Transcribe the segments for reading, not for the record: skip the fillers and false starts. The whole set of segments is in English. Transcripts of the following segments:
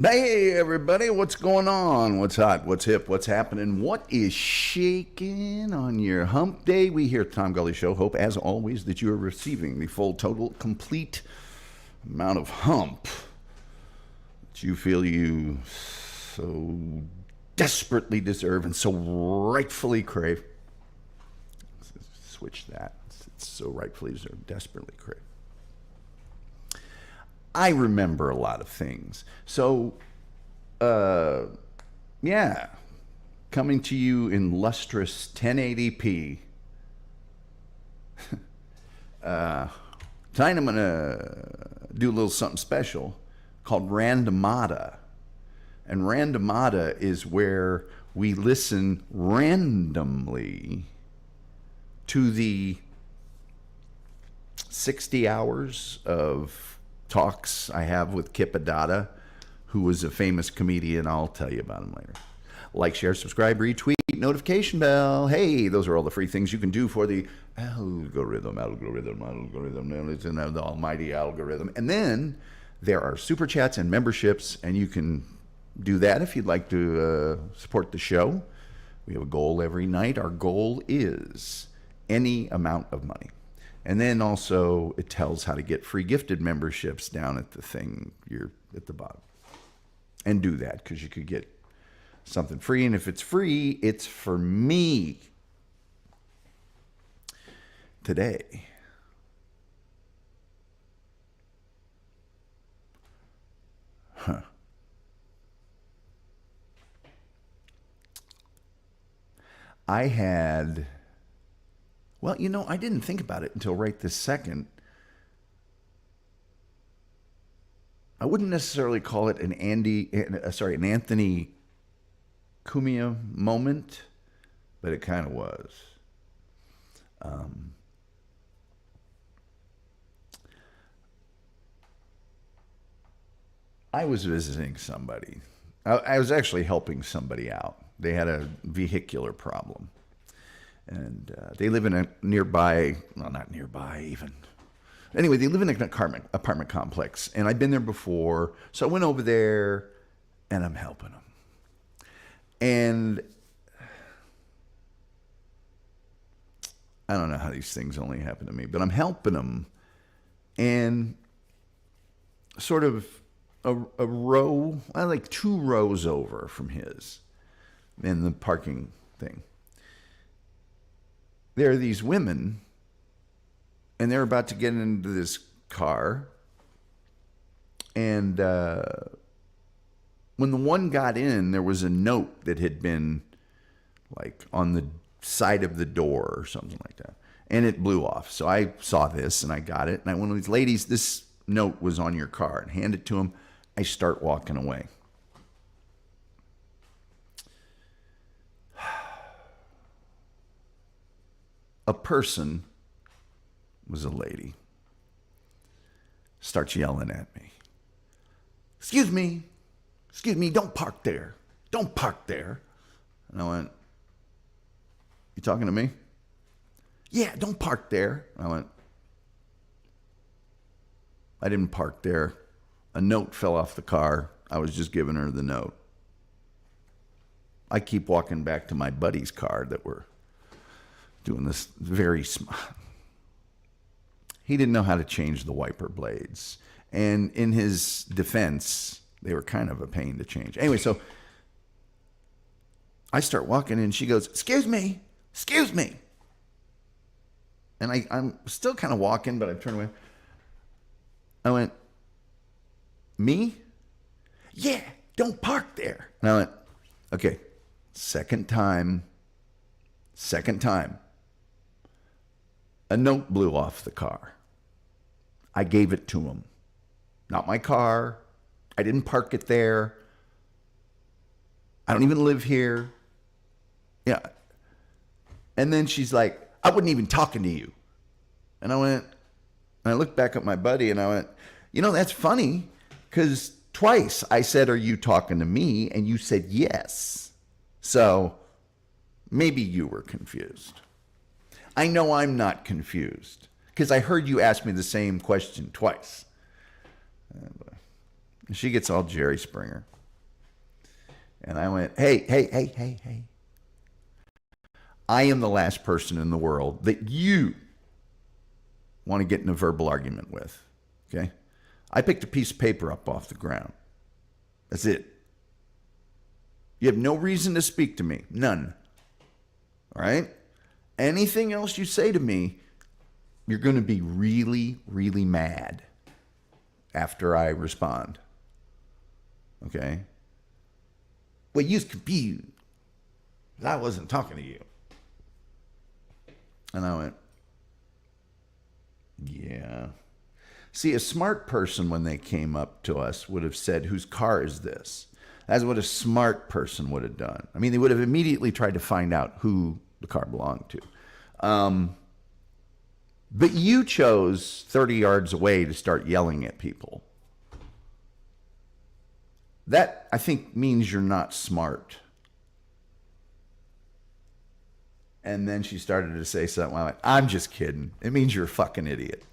Hey, everybody, what's going on? What's hot? What's hip? What's happening? What is shaking on your hump day? We here at the Tom Gully Show hope, as always, that you are receiving the full, total, complete amount of hump that you feel you so desperately deserve and so rightfully crave. Switch that. It's so rightfully deserved, desperately crave. I remember a lot of things. So, yeah, coming to you in lustrous 1080p. Tonight I'm going to do a little something special called Randomatta. And Randomatta is where we listen randomly to the 60 hours of talks I have with Kip Addotta, who was a famous comedian. I'll tell you about him later. Like, share, subscribe, retweet, notification bell. Hey, those are all the free things you can do for the algorithm. It's in the almighty algorithm. And then there are super chats and memberships, and you can do that if you'd like to support the show. We have a goal every night. Our goal is any amount of money. And then also it tells how to get free gifted memberships down at the thing. You're at the bottom. And do that because you could get something free. And if it's free, it's for me. Today, I had... Well, you know, I didn't think about it until right this second. I wouldn't necessarily call it an Anthony Cumia moment, but it kind of was. I was visiting somebody. I was actually helping somebody out. They had a vehicular problem. And they live in a nearby, well, not nearby even. Anyway, they live in an apartment complex. And I've been there before. So I went over there and I'm helping them. And I don't know how these things only happen to me, but I'm helping them. And sort of a row, like 2 rows over from his in the parking thing. There are these women, and they're about to get into this car. And when the one got in, there was a note that had been like on the side of the door or something like that. And it blew off. So I saw this and I got it. And I went to these ladies, this note was on your car, and hand it to them. I start walking away. A person, was a lady, starts yelling at me. Excuse me, don't park there. Don't park there. And I went, you talking to me? Yeah, don't park there. I went, I didn't park there. A note fell off the car. I was just giving her the note. I keep walking back to my buddy's car that we're doing this very smart. He didn't know how to change the wiper blades. And in his defense, they were kind of a pain to change. Anyway, so I start walking and she goes, excuse me. And I'm still kind of walking, but I turned away. I went, me? Yeah, don't park there. And I went, okay, second time. A note blew off the car. I gave it to him. Not my car. I didn't park it there. I don't even live here. Yeah. And then she's like, I wasn't even talking to you. And I went, and I looked back at my buddy and I went, you know, that's funny because twice I said, are you talking to me? And you said yes. So maybe you were confused. I know I'm not confused because I heard you ask me the same question twice. And she gets all Jerry Springer. And I went, hey. I am the last person in the world that you want to get in a verbal argument with. Okay? I picked a piece of paper up off the ground. That's it. You have no reason to speak to me. None. All right? Anything else you say to me, you're going to be really, really mad after I respond. Okay? Well, you're confused. I wasn't talking to you. And I went, yeah. See, a smart person, when they came up to us, would have said, whose car is this? That's what a smart person would have done. I mean, they would have immediately tried to find out who the car belonged to. But you chose 30 yards away to start yelling at people. That, I think, means you're not smart. And then she started to say something. I went, I'm just kidding. It means you're a fucking idiot.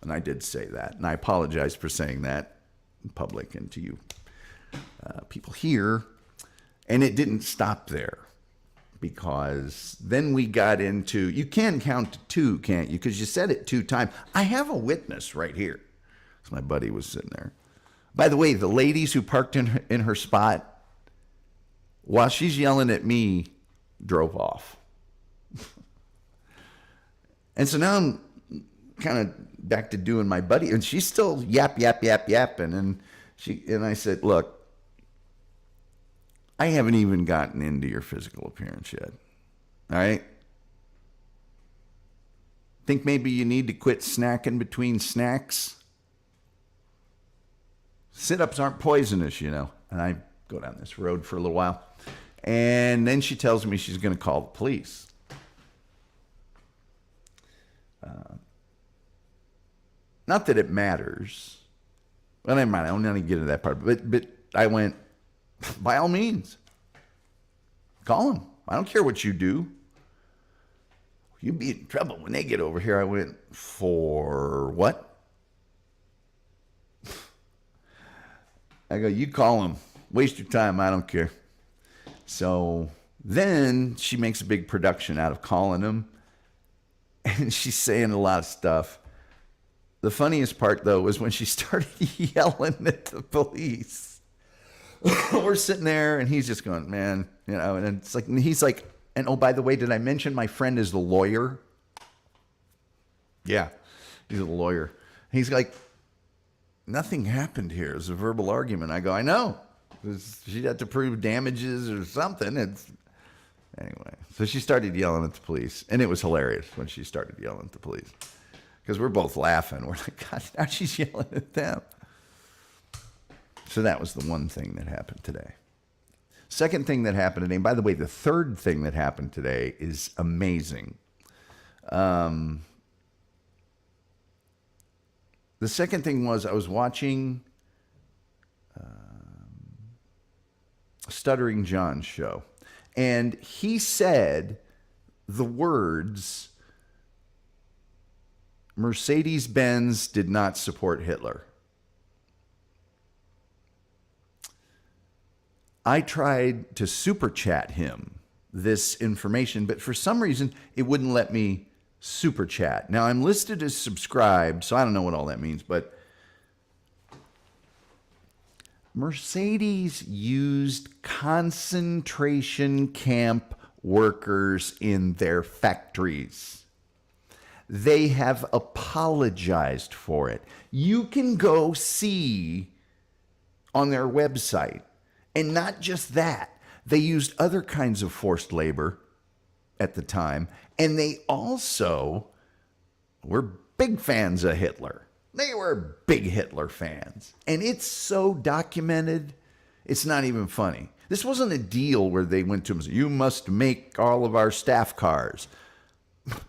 And I did say that. And I apologize for saying that in public and to you people here. And it didn't stop there. Because then we got into, you can count to 2, can't you? Because you said it 2 times. I have a witness right here. So my buddy was sitting there. By the way, the ladies who parked in her spot, while she's yelling at me, drove off. And so now I'm kind of back to doing my buddy, and she's still yapping. And I said, look, I haven't even gotten into your physical appearance yet. All right? Think maybe you need to quit snacking between snacks? Sit-ups aren't poisonous, you know. And I go down this road for a little while. And then she tells me she's going to call the police. Not that it matters. Well, never mind. I don't want to get into that part. But I went, by all means, call them. I don't care what you do. You'd be in trouble when they get over here. I went, for what? I go, you call them. Waste your time. I don't care. So then she makes a big production out of calling them. And she's saying a lot of stuff. The funniest part, though, was when she started yelling at the police. We're sitting there, and he's just going, man, you know, and it's like, and he's like, and oh, by the way, did I mention my friend is the lawyer? Yeah, he's a lawyer. He's like, nothing happened here. It was a verbal argument. I go, I know. She'd have to prove damages or something. Anyway, so she started yelling at the police, and it was hilarious when she started yelling at the police. Because we're both laughing. We're like, God, now she's yelling at them. So that was the one thing that happened today. Second thing that happened today, and by the way, the third thing that happened today is amazing. The second thing was I was watching Stuttering John's show, and he said the words, Mercedes-Benz did not support Hitler. I tried to super chat him this information, but for some reason, it wouldn't let me super chat. Now, I'm listed as subscribed, so I don't know what all that means, but Mercedes used concentration camp workers in their factories. They have apologized for it. You can go see on their website. And not just that. They used other kinds of forced labor at the time. And they also were big fans of Hitler. They were big Hitler fans. And it's so documented, it's not even funny. This wasn't a deal where they went to him and said, you must make all of our staff cars.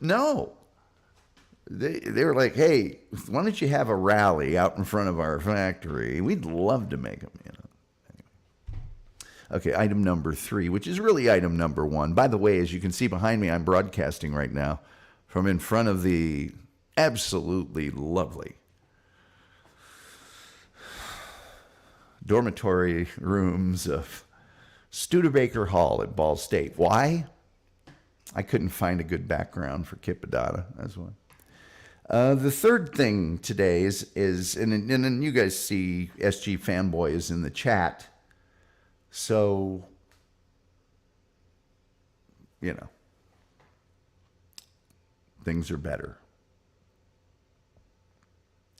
No. They were like, hey, why don't you have a rally out in front of our factory? We'd love to make them, you know. Anyway. Okay, item number 3, which is really item number 1. By the way, as you can see behind me, I'm broadcasting right now from in front of the absolutely lovely dormitory rooms of Studebaker Hall at Ball State. Why? I couldn't find a good background for Kip Addotta. That's one. The third thing today is and you guys see SG Fanboy is in the chat. So, you know, things are better.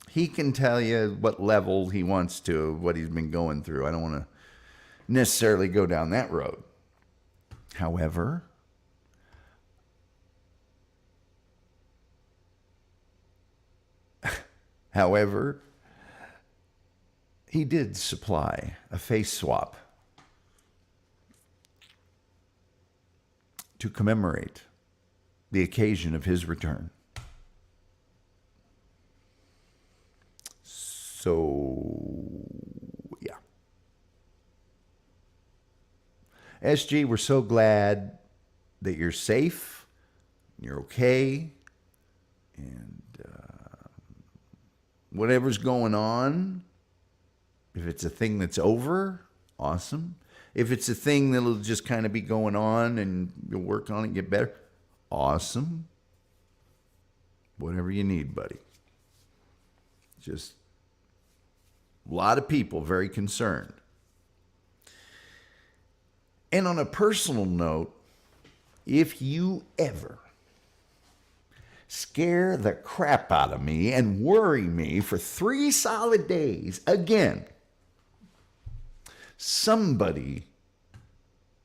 He can tell you what level he wants to, what he's been going through. I don't want to necessarily go down that road. However, he did supply a face swap to commemorate the occasion of his return. So, yeah. SG, we're so glad that you're safe, you're okay, and whatever's going on, if it's a thing that's over, awesome. If it's a thing that'll just kind of be going on and you'll work on it and get better, awesome. Whatever you need, buddy. Just a lot of people very concerned. And on a personal note, if you ever scare the crap out of me and worry me for 3 solid days again, somebody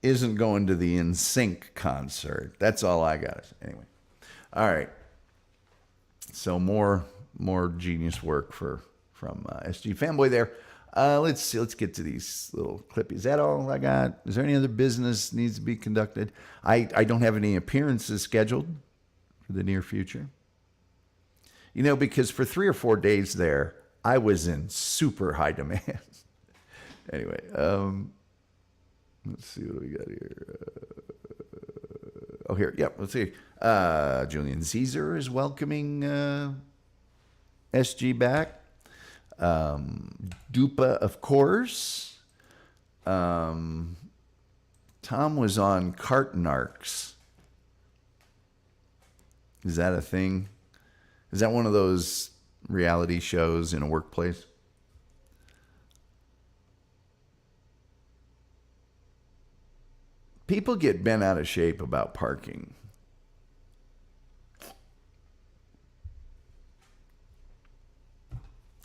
isn't going to the NSYNC concert. That's all I got. Anyway. All right. So more genius work from SG Fanboy there. Let's get to these little clips. Is that all I got? Is there any other business needs to be conducted? I don't have any appearances scheduled for the near future. You know, because for 3 or 4 days there, I was in super high demand. Anyway, let's see what we got here. Here. Yep, let's see. Julian Caesar is welcoming SG back. Dupa, of course. Tom was on Cartnarks. Is that a thing? Is that one of those reality shows in a workplace? People get bent out of shape about parking.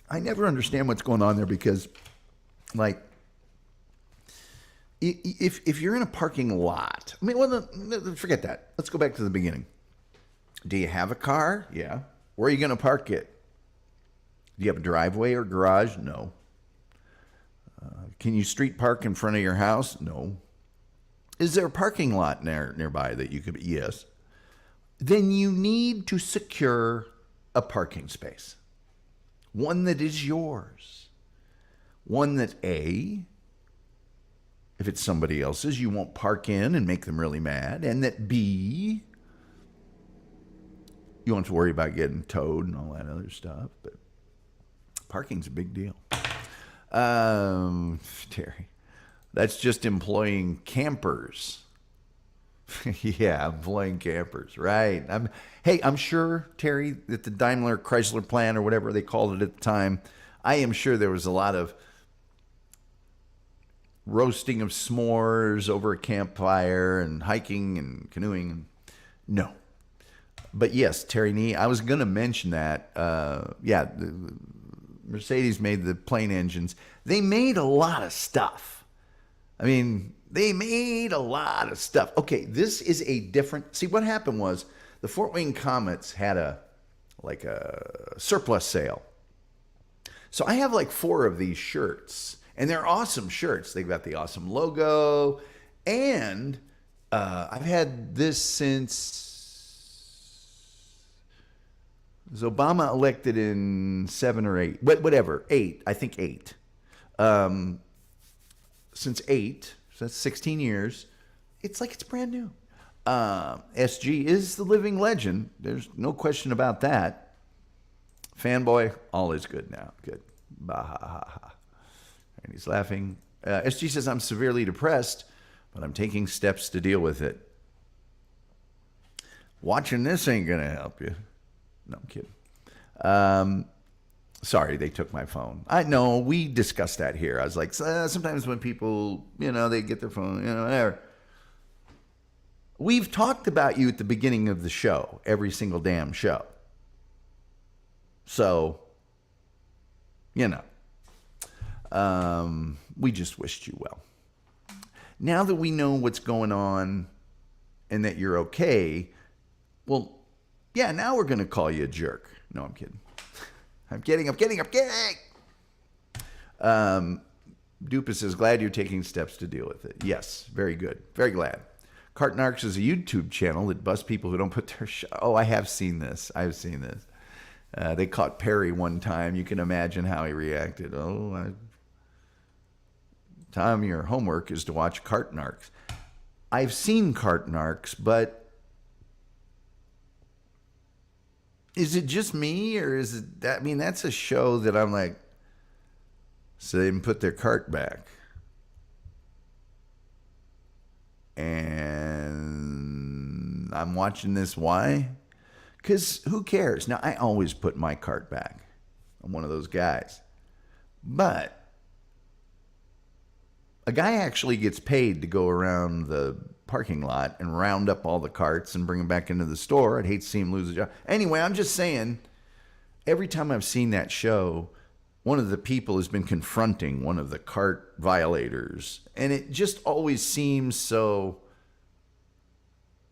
I never understand what's going on there because, like, if you're in a parking lot, I mean, well, forget that. Let's go back to the beginning. Do you have a car? Yeah. Where are you going to park it? Do you have a driveway or garage? No. Can you street park in front of your house? No. Is there a parking lot nearby that you could? Yes. Then you need to secure a parking space. One that is yours. One that A, if it's somebody else's, you won't park in and make them really mad. And that B, you won't have to worry about getting towed and all that other stuff. But parking's a big deal. Terry, that's just employing campers. Yeah, employing campers, right. I'm sure, Terry, that the Daimler Chrysler plant or whatever they called it at the time, I am sure there was a lot of roasting of s'mores over a campfire and hiking and canoeing. No. But yes, Terry Nee, I was going to mention that. The Mercedes made the plane engines. They made a lot of stuff. I mean, they made a lot of stuff. Okay, this is a different... See, what happened was the Fort Wayne Comets had a surplus sale. So I have like 4 of these shirts, and they're awesome shirts. They've got the awesome logo, and I've had this since... Was Obama elected in 7 or 8? Whatever, 8. I think 8. Since 8, so that's 16 years. It's like it's brand new. SG is the living legend. There's no question about that. Fanboy, all is good now. Good. Bah ha ha ha. And he's laughing. SG says, I'm severely depressed, but I'm taking steps to deal with it. Watching this ain't going to help you. No, I'm kidding. Sorry, they took my phone. I know, we discussed that here. I was like, sometimes when people, they get their phone, whatever. We've talked about you at the beginning of the show, every single damn show. So, we just wished you well. Now that we know what's going on and that you're okay, well, yeah, now we're going to call you a jerk. No, I'm kidding. I'm kidding. Dupa says, glad you're taking steps to deal with it. Yes, very good. Very glad. Cartnarks is a YouTube channel that busts people who don't put their Oh, I have seen this. They caught Perry one time. You can imagine how he reacted. Tom, your homework is to watch Cartnarks. I've seen Cartnarks, but is it just me, or is it that? I mean, that's a show that I'm like, so they didn't put their cart back. And I'm watching this. Why? Because who cares? Now, I always put my cart back. I'm one of those guys. But a guy actually gets paid to go around the parking lot and round up all the carts and bring them back into the store. I'd hate to see him lose a job. Anyway, I'm just saying, every time I've seen that show, one of the people has been confronting one of the cart violators. And it just always seems so,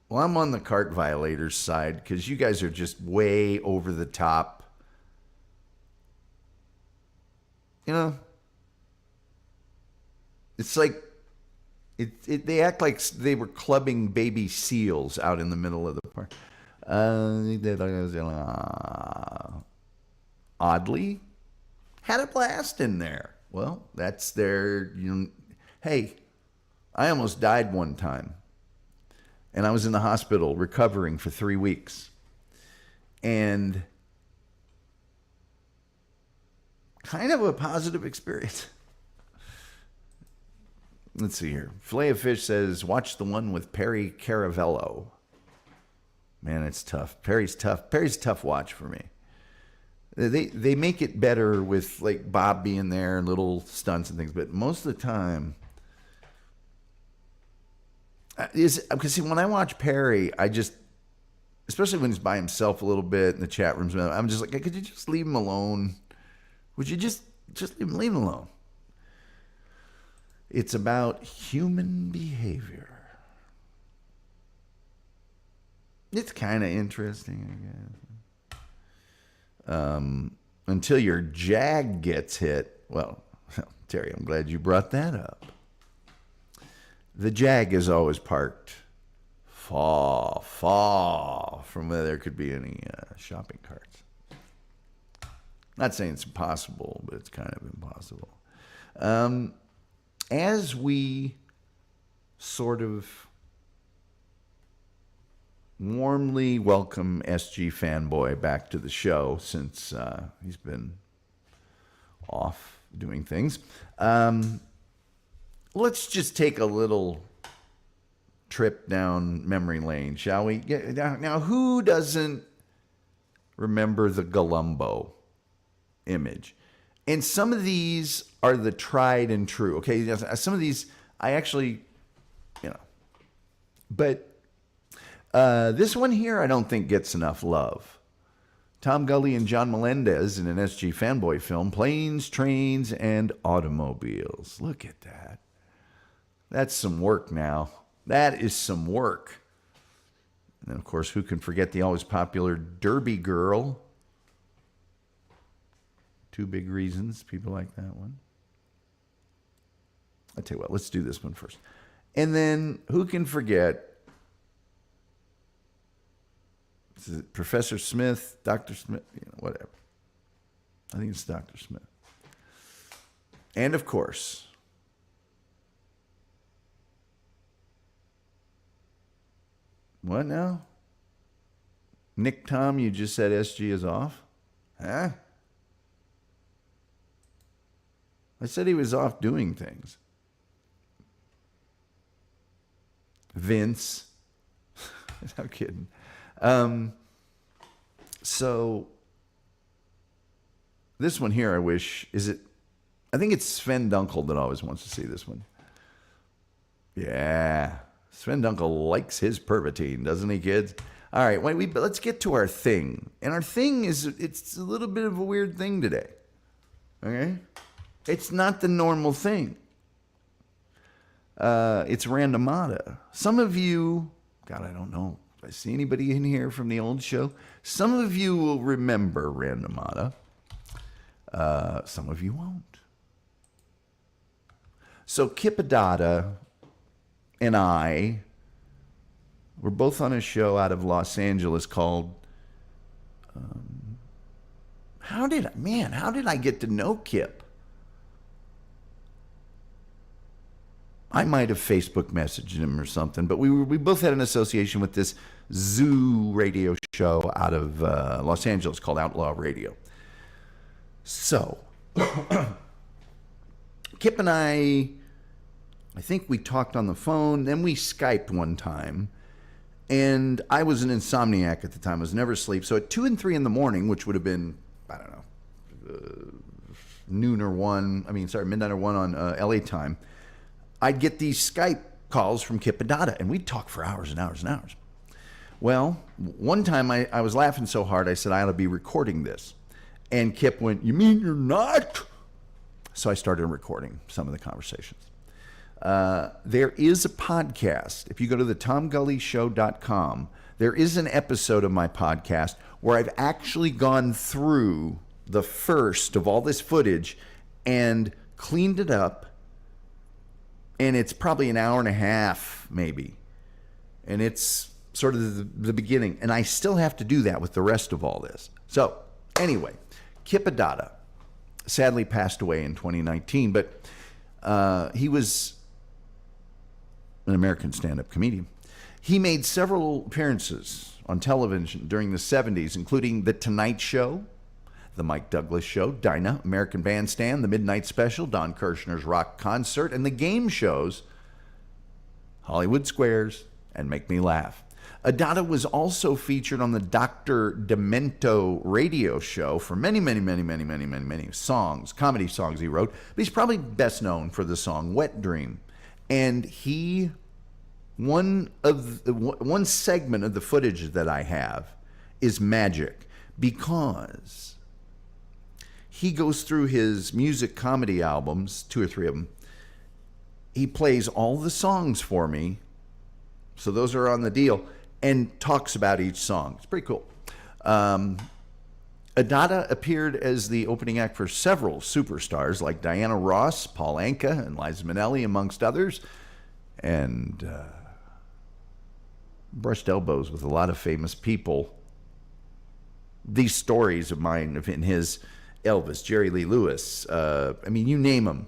well, I'm on the cart violators side because you guys are just way over the top. It's like, they act like they were clubbing baby seals out in the middle of the park. Oddly, had a blast in there. Well, that's their, hey, I almost died one time. And I was in the hospital recovering for 3 weeks. And kind of a positive experience. Let's see here. Filet of Fish says, watch the one with Perry Caravello. Man, it's tough. Perry's tough. Perry's a tough watch for me. They make it better with like Bob being there and little stunts and things, but most of the time because see, when I watch Perry, I just, especially when he's by himself a little bit in the chat rooms, I'm just like, could you just leave him alone? Would you just leave him alone? It's about human behavior. It's kind of interesting, I guess. Until your Jag gets hit. Well, Terry, I'm glad you brought that up. The Jag is always parked far from where there could be any shopping carts. Not saying it's impossible, but it's kind of impossible. As we sort of warmly welcome SG Fanboy back to the show since he's been off doing things, let's just take a little trip down memory lane, shall we? Now, who doesn't remember the Galumbo image? And some of these are the tried and true. Okay, some of these I actually, but this one here I don't think gets enough love. Tom Gully and John Melendez in an SG Fanboy film, Planes, Trains, and Automobiles. Look at that. That's some work now. That is some work. And then, of course, who can forget the always popular Derby Girl? Two Big Reasons. People like that one. I'll tell you what, let's do this one first. And then, who can forget Professor Smith, Dr. Smith, whatever. I think it's Dr. Smith. And, of course, what now? Nick Tom, you just said SG is off? Huh? I said he was off doing things. Vince. I'm kidding. So this one here, I think it's Sven Dunkel that always wants to see this one. Yeah. Sven Dunkel likes his pervitine, doesn't he, kids? All right, let's get to our thing. And our thing it's a little bit of a weird thing today. Okay? It's not the normal thing. It's Randomatta. Some of you, God, I don't know if I see anybody in here from the old show. Some of you will remember Randomatta. Some of you won't. So Kip Addotta and I were both on a show out of Los Angeles called, how did I get to know Kip? I might have Facebook messaged him or something, but we both had an association with this zoo radio show out of Los Angeles called Outlaw Radio. So, Kip and I think we talked on the phone, then we Skyped one time, and I was an insomniac at the time. I was never asleep. So at 2 and 3 in the morning, which would have been, I don't know, midnight or 1 on LA time, I'd get these Skype calls from Kip Addotta, and we'd talk for hours and hours and hours. Well, one time I was laughing so hard, I said, I ought to be recording this. And Kip went, "You mean you're not?" So I started recording some of the conversations. There is a podcast. If you go to the TomGullyShow.com, there is an episode of my podcast where I've actually gone through the first of all this footage and cleaned it up. And it's probably an hour and a half, maybe. And it's sort of the beginning. And I still have to do that with the rest of all this. So, anyway, Kip Addotta sadly passed away in 2019. But he was an American stand-up comedian. He made several appearances on television during the 70s, including The Tonight Show, The Mike Douglas Show, Dinah, American Bandstand, The Midnight Special, Don Kirshner's Rock Concert, and the game shows Hollywood Squares and Make Me Laugh. Addotta was also featured on the Dr. Demento radio show for many songs, comedy songs he wrote. But he's probably best known for the song Wet Dream. And one segment of the footage that I have is magic because he goes through his music comedy albums, 2 or 3 of them. He plays all the songs for me, so those are on the deal, and talks about each song. It's pretty cool. Addotta appeared as the opening act for several superstars like Diana Ross, Paul Anka, and Liza Minnelli, amongst others, and brushed elbows with a lot of famous people. These stories of mine in his Elvis, Jerry Lee Lewis, you name him.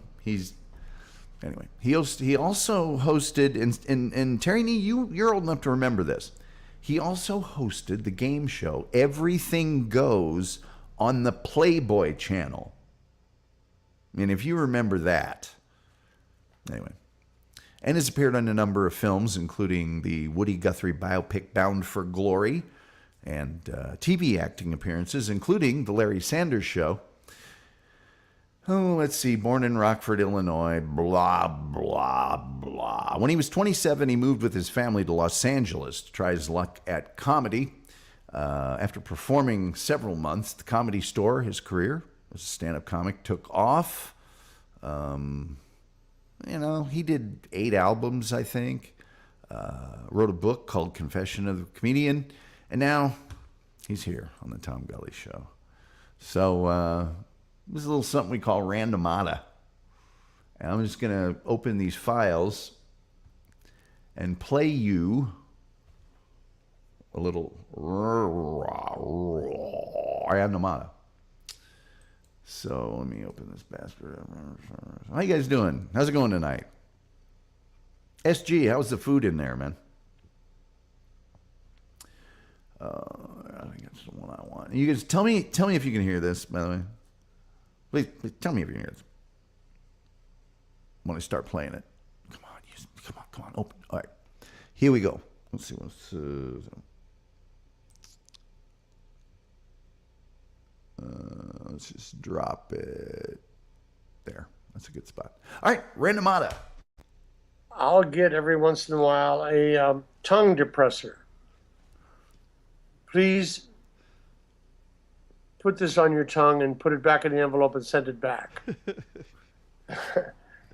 Anyway. He also hosted, and Terry Nee, you're old enough to remember this. He also hosted the game show Everything Goes on the Playboy channel. If you remember that. Anyway. And has appeared on a number of films, including the Woody Guthrie biopic Bound for Glory, and TV acting appearances, including The Larry Sanders Show. Oh, let's see. Born in Rockford, Illinois, blah, blah, blah. When he was 27, he moved with his family to Los Angeles to try his luck at comedy. After performing several months at the Comedy Store, his career as a stand-up comic took off. He did 8 albums, I think. Wrote a book called Confession of the Comedian. And now he's here on the Tom Gully Show. So this is a little something we call Randomatta. And I'm just going to open these files and play you a little Randomatta. So let me open this bastard. How you guys doing? How's it going tonight? SG, how's the food in there, man? I think that's the one I want. You guys tell me if you can hear this, by the way. Please tell me if you can hear this. when I start playing it. Come on, open. All right, here we go. Let's see what's. Let's just drop it there. That's a good spot. All right, Randomatta. I'll get every once in a while a tongue depressor. Please put this on your tongue and put it back in the envelope and send it back.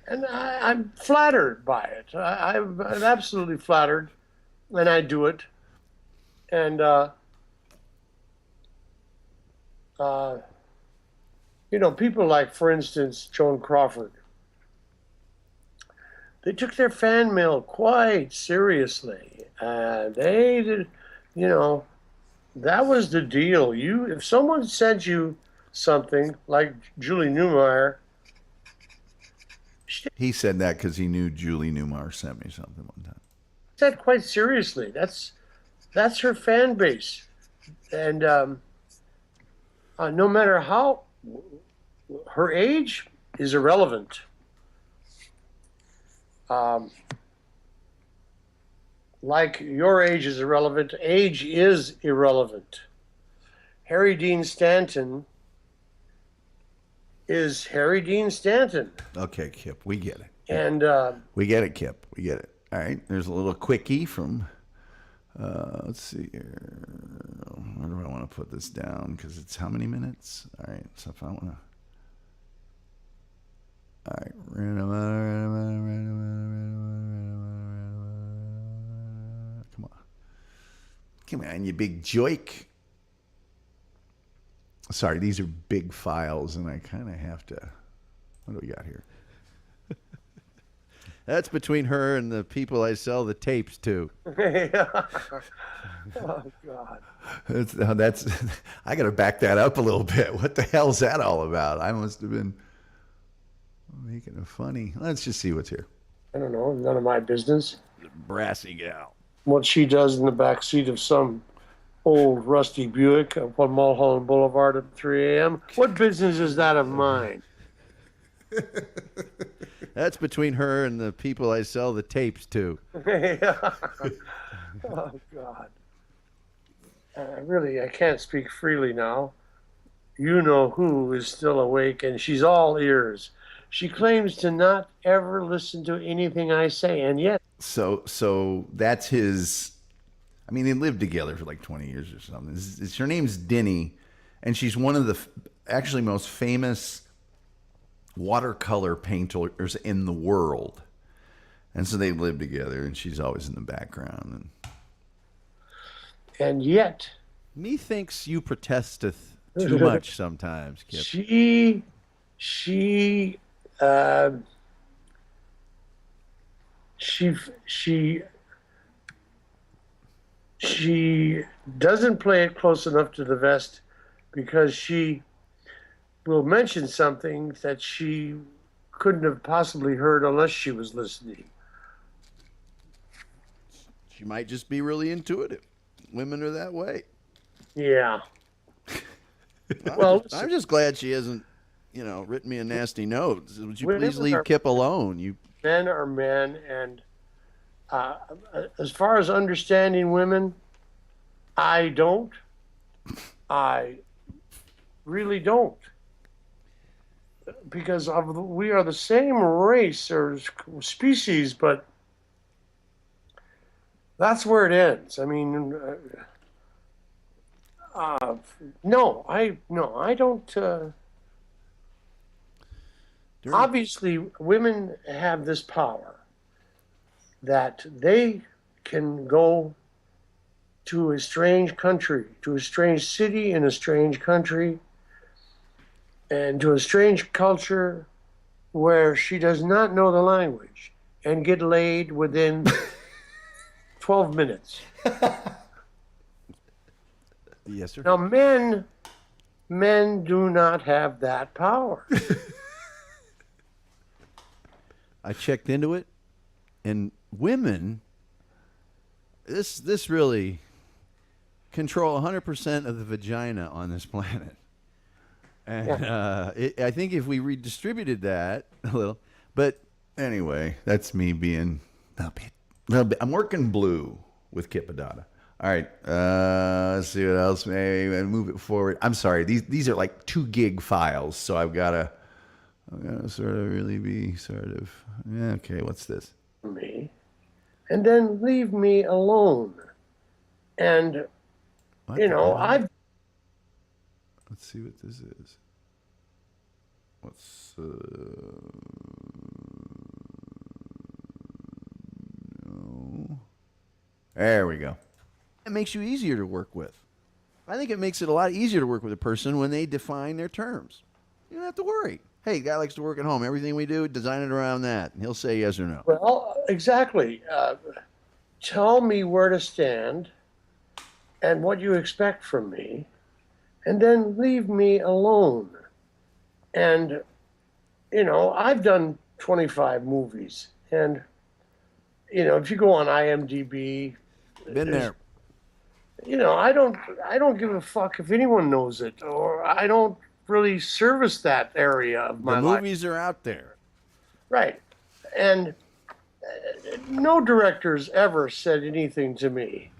And I'm flattered by it. I'm absolutely flattered, and I do it. And, people like, for instance, Joan Crawford, they took their fan mail quite seriously. They did, that was the deal. If someone sent you something like Julie Newmar. He said that because he knew Julie Newmar sent me something one time. Said quite seriously. That's her fan base, and no matter how her age is irrelevant. Like your age is irrelevant, age is irrelevant. Harry Dean Stanton is Harry Dean Stanton. Okay, Kip, we get it. And we get it, Kip. We get it. All right, there's a little quickie from, let's see here. Where do I want to put this down? Because it's how many minutes? All right, so if I want to. All right, come on, you big joik. Sorry, these are big files, and I kind of have to. What do we got here? That's between her and the people I sell the tapes to. Oh God. That's. I got to back that up a little bit. What the hell's that all about? I must have been making it funny. Let's just see what's here. I don't know. None of my business. Brassy gal. What she does in the back seat of some old rusty Buick up on Mulholland Boulevard at 3 a.m. What business is that of mine? That's between her and the people I sell the tapes to. Oh God. I can't speak freely now. You know who is still awake, and she's all ears. She claims to not ever listen to anything I say, and yet. So that's his. I mean, they lived together for like 20 years or something. Her name's Denny, and she's one of the actually most famous watercolor painters in the world. And so they live together, and she's always in the background. And yet. Methinks you protesteth too much sometimes, Kip. She doesn't play it close enough to the vest because she will mention something that she couldn't have possibly heard unless she was listening. She might just be really intuitive. Women are that way. Yeah. I'm just glad she hasn't, written me a nasty note. Would you please leave Kip alone? Men are men, and as far as understanding women, I don't. I really don't. Because we are the same race or species, but that's where it ends. I mean, no, I don't. Obviously, women have this power that they can go to a strange country, to a strange city in a strange country, and to a strange culture where she does not know the language and get laid within 12 minutes. Yes, sir. Now, men do not have that power. I checked into it, and women, this really control 100% of the vagina on this planet. And I think if we redistributed that a little, but Anyway, that's me being little bit. I'm working blue with Kip Addotta. All right, let's see what else. Maybe move it forward. I'm sorry. These are like 2 gig files, so I've got to sort of really be sort of okay. What's this? Me, and then leave me alone. And What the hell? I've Let's see what this is. What's no. There we go. It makes you easier to work with. I think it makes it a lot easier to work with a person when they define their terms. You don't have to worry. Hey, the guy likes to work at home. Everything we do, design it around that. And he'll say yes or no. well, exactly. Tell me where to stand and what you expect from me, and then leave me alone. And I've done 25 movies, and if you go on IMDb, Been there. I don't give a fuck if anyone knows it, or I don't really service that area of my The life. movies are out there. Right. And no directors ever said anything to me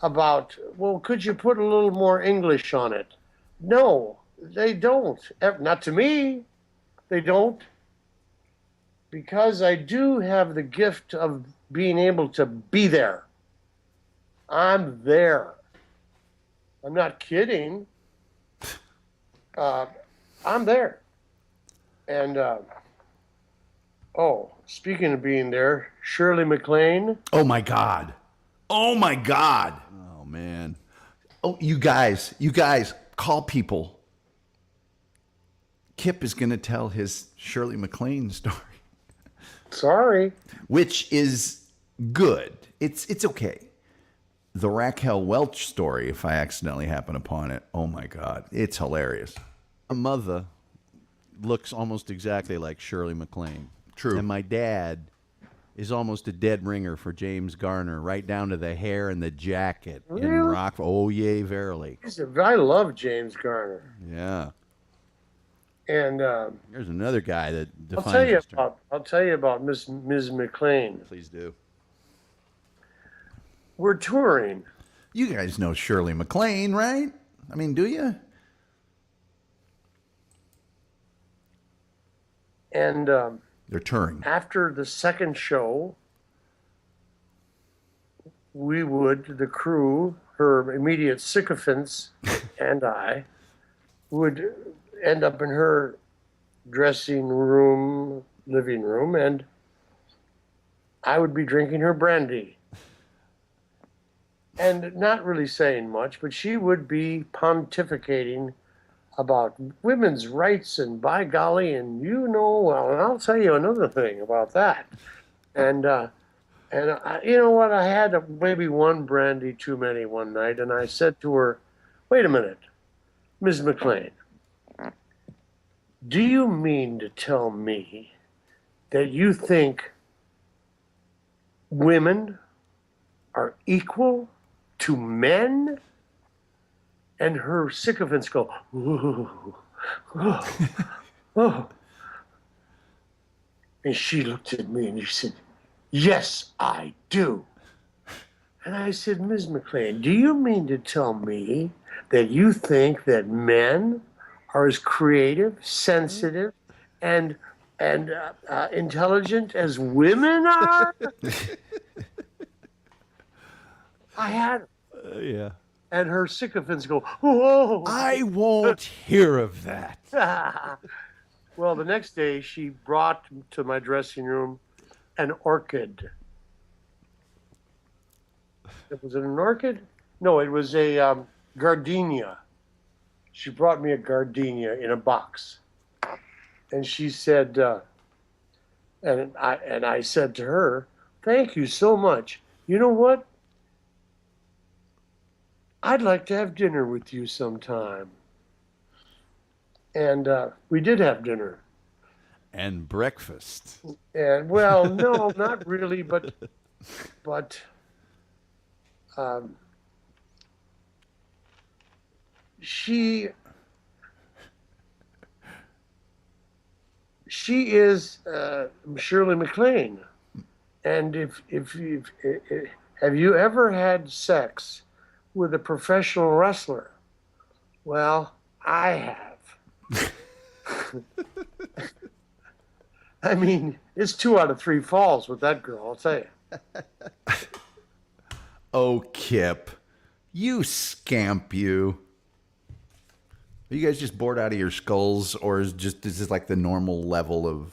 about, well, could you put a little more English on it? No, they don't. Not to me. They don't. Because I do have the gift of being able to be there. I'm there. I'm not kidding. I'm there. And, speaking of being there, Shirley MacLaine. Oh, my God. Oh, my God. Oh, man. Oh, you guys, call people. Kip is going to tell his Shirley MacLaine story. Sorry. Which is good. It's okay. The Raquel Welch story, if I accidentally happen upon it, oh my God, it's hilarious. My mother looks almost exactly like Shirley MacLaine. True. And my dad is almost a dead ringer for James Garner, right down to the hair and the jacket in Really? Rock. Oh, yea, verily. I love James Garner. Yeah. And Here's another guy that I'll defines his term. tell you about Ms. MacLaine. Please do. We're touring. You guys know Shirley MacLaine, right? I mean, do you? And They're touring. after the second show, the crew, her immediate sycophants, and I, would end up in her dressing room, living room, and I would be drinking her brandy. And not really saying much, but she would be pontificating about women's rights and by golly, and and I'll tell you another thing about that. And you know what? I had maybe one brandy too many one night, and I said to her, "Wait a minute, Ms. MacLaine, do you mean to tell me that you think women are equal to men?" And her sycophants go, "Ooh, oh, oh." And she looked at me and she said, "Yes, I do." And I said, "Ms. MacLaine, do you mean to tell me that you think that men are as creative, sensitive, and intelligent as women are?" I had her. Yeah. And her sycophants go, "Whoa." I won't hear of that. Well, the next day she brought to my dressing room an orchid. Was it an orchid? No, it was a gardenia. She brought me a gardenia in a box. And she said, and I said to her, "Thank you so much. You know what? I'd like to have dinner with you sometime." And we did have dinner. And breakfast. And well, no, not really, but she she is Shirley MacLaine. And have you ever had sex with a professional wrestler? Well, I have. I mean, it's 2 out of 3 falls with that girl, I'll tell you. Oh, Kip, you scamp, you. Are you guys just bored out of your skulls, or is this like the normal level of?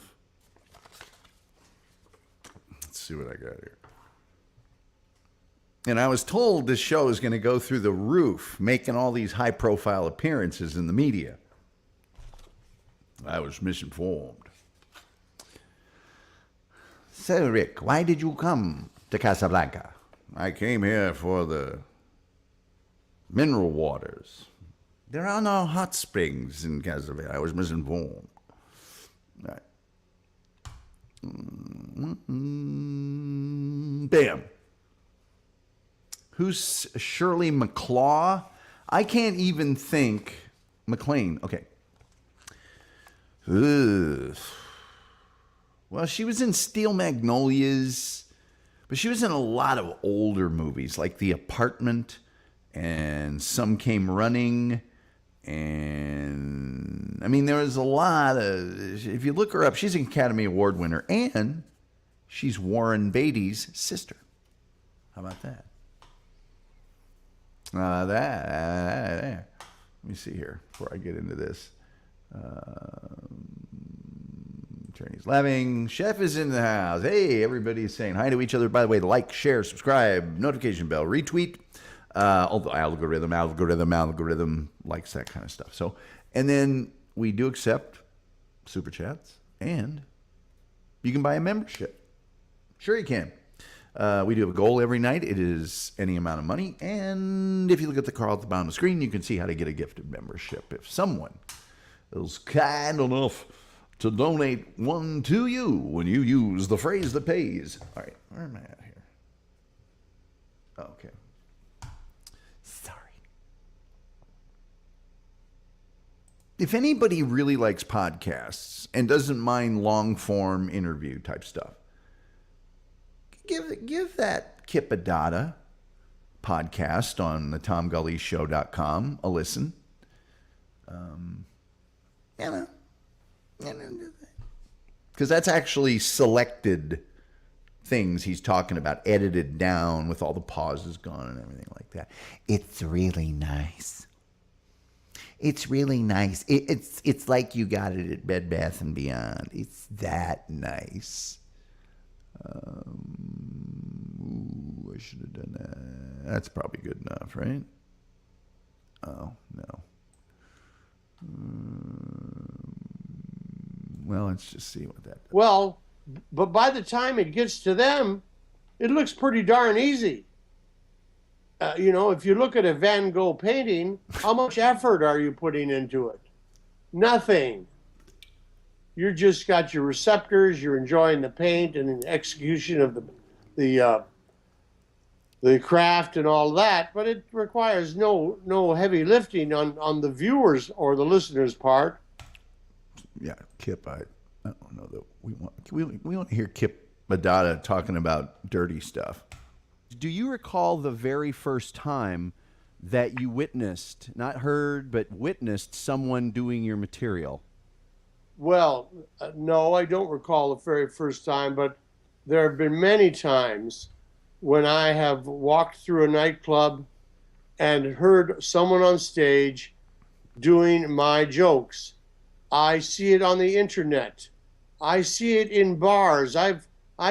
Let's see what I got here. And I was told this show is going to go through the roof, making all these high-profile appearances in the media. I was misinformed. So, Rick, why did you come to Casablanca? I came here for the mineral waters. There are no hot springs in Casablanca. I was misinformed. Right. Bam. Who's Shirley MacLaine? I can't even think. MacLaine. Okay. Ugh. Well, she was in Steel Magnolias, but she was in a lot of older movies, like The Apartment and Some Came Running. And, I mean, there was a lot of, if you look her up, she's an Academy Award winner, and she's Warren Beatty's sister. How about that? There. Let me see here before I get into this. Attorney's laughing. Chef is in the house. Hey, everybody's saying hi to each other. By the way, like, share, subscribe, notification bell, retweet. All the algorithm likes that kind of stuff. So, and then we do accept super chats, and you can buy a membership. Sure you can. We do have a goal every night. It is any amount of money. And if you look at the card at the bottom of the screen, you can see how to get a gifted membership. If someone is kind enough to donate one to you when you use the phrase that pays. All right, where am I at here? Okay. Sorry. If anybody really likes podcasts and doesn't mind long-form interview type stuff, give that Kip Addotta podcast on the TomGullyShow.com a listen. Because that's actually selected things he's talking about, edited down with all the pauses gone and everything like that. It's really nice. It's really nice. It's like you got it at Bed Bath & Beyond. It's that nice. I should have done that. That's probably good enough, right? Oh, no. Well, let's just see what that does. Well, but by the time it gets to them, it looks pretty darn easy. If you look at a Van Gogh painting, how much effort are you putting into it? Nothing. You just got your receptors, you're enjoying the paint and the execution of the craft and all that, but it requires no heavy lifting on the viewers or the listeners' part. Yeah, Kip, I don't know that we want to hear Kip Addotta talking about dirty stuff. Do you recall the very first time that you witnessed, not heard, but witnessed someone doing your material? Well, no, I don't recall the very first time, but there have been many times when I have walked through a nightclub and heard someone on stage doing my jokes. I see it on the internet. I see it in bars. I've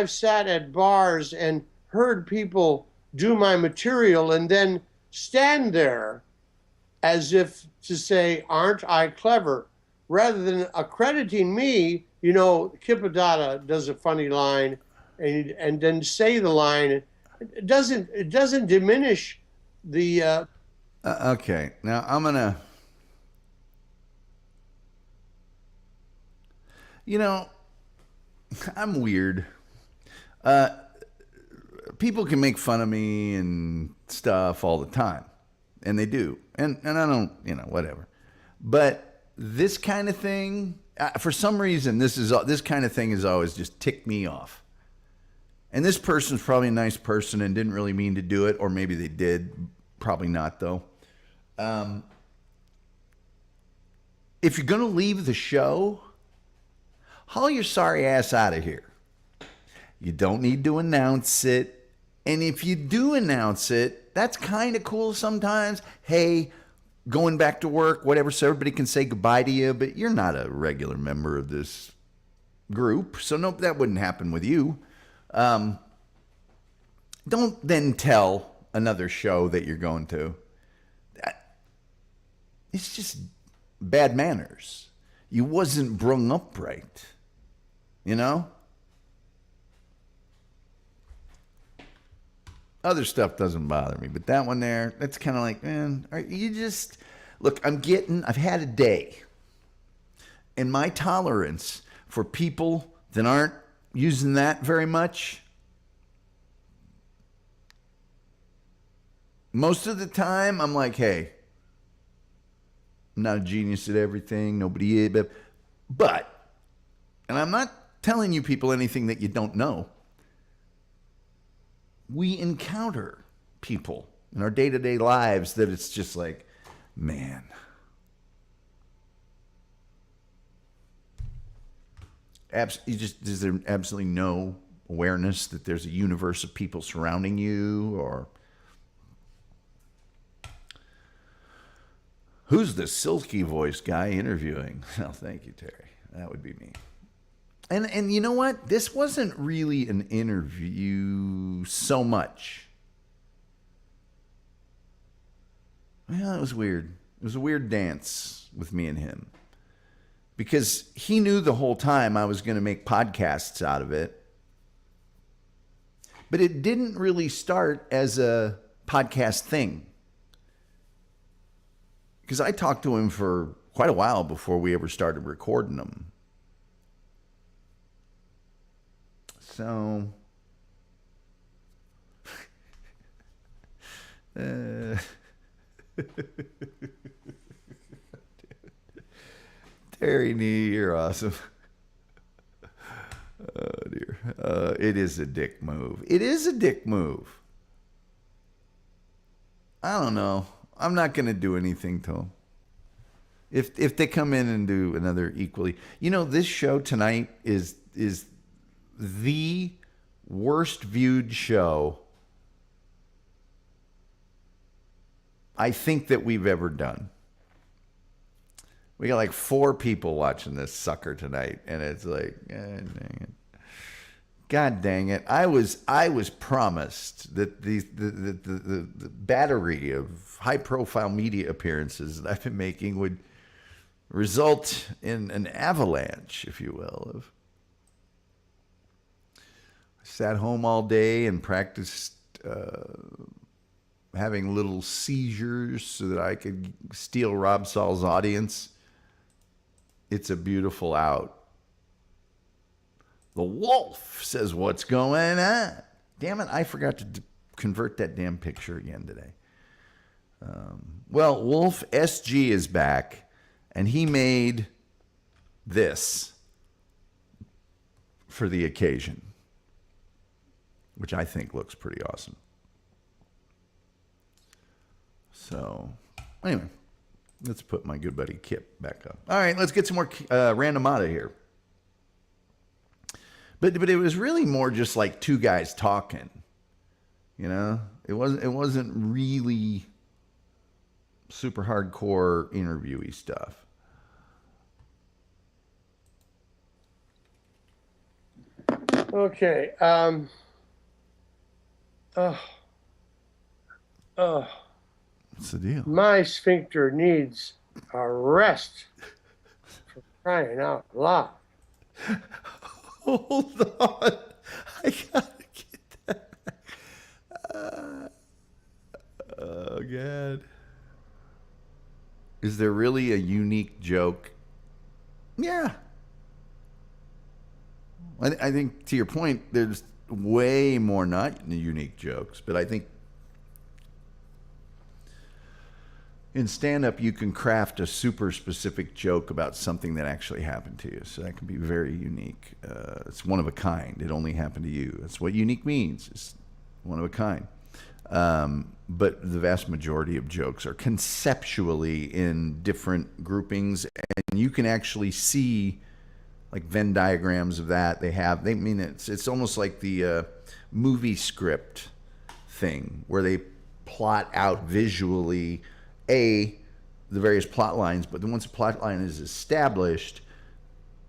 sat at bars and heard people do my material and then stand there as if to say, aren't I clever? Rather than accrediting me, Kip Addotta does a funny line and then say the line. It doesn't diminish the... Okay, now I'm going to... I'm weird. People can make fun of me and stuff all the time. And they do. And I don't, whatever. But this kind of thing, For some reason, this kind of thing has always just ticked me off. And this person's probably a nice person and didn't really mean to do it, or maybe they did. Probably not, though. If you're going to leave the show, haul your sorry ass out of here. You don't need to announce it. And if you do announce it, that's kind of cool sometimes. Hey, going back to work, whatever, so everybody can say goodbye to you, but you're not a regular member of this group, so no, that wouldn't happen with you. Don't then tell another show that you're going to. It's just bad manners. You wasn't brung up right, you know? Other stuff doesn't bother me, but that one there, that's kind of like, man, you just, look, I've had a day. And my tolerance for people that aren't using that very much, most of the time, I'm like, hey, I'm not a genius at everything, nobody is, but, and I'm not telling you people anything that you don't know. We encounter people in our day-to-day lives that it's just like, man. Is there absolutely no awareness that there's a universe of people surrounding you? Or who's the silky voice guy interviewing? Oh, thank you, Terry. That would be me. And you know what? This wasn't really an interview so much. Well, it was weird. It was a weird dance with me and him. Because he knew the whole time I was going to make podcasts out of it. But it didn't really start as a podcast thing. Because I talked to him for quite a while before we ever started recording them. So, Terry Nee, you're awesome. Oh, dear. It is a dick move. It is a dick move. I don't know. I'm not going to do anything to them. If they come in and do another equally. You know, this show tonight is the worst viewed show I think that we've ever done. We got like 4 people watching this sucker tonight, and it's like, God dang it. God dang it. I was promised that the battery of high profile media appearances that I've been making would result in an avalanche, if you will, of sat home all day and practiced having little seizures so that I could steal Rob Saul's audience. It's a beautiful out. The wolf says, what's going on? Damn it, I forgot to convert that damn picture again today. Well, Wolf SG is back, and he made this for the occasion, which I think looks pretty awesome. So, anyway, let's put my good buddy Kip back up. All right, let's get some more Randomatta here. But it was really more just like 2 guys talking, you know. It wasn't really super hardcore interviewee stuff. Okay. What's the deal? My sphincter needs a rest. For crying out loud. Hold on. I gotta get that. Oh, God. Is there really a unique joke? Yeah. I think, to your point, there's way more not unique jokes, but I think in stand-up, you can craft a super specific joke about something that actually happened to you. So that can be very unique. It's one of a kind. It only happened to you. That's what unique means. It's one of a kind. But the vast majority of jokes are conceptually in different groupings, and you can actually see like Venn diagrams of that. They mean it's almost like the movie script thing where they plot out visually the various plot lines, but then once a plot line is established,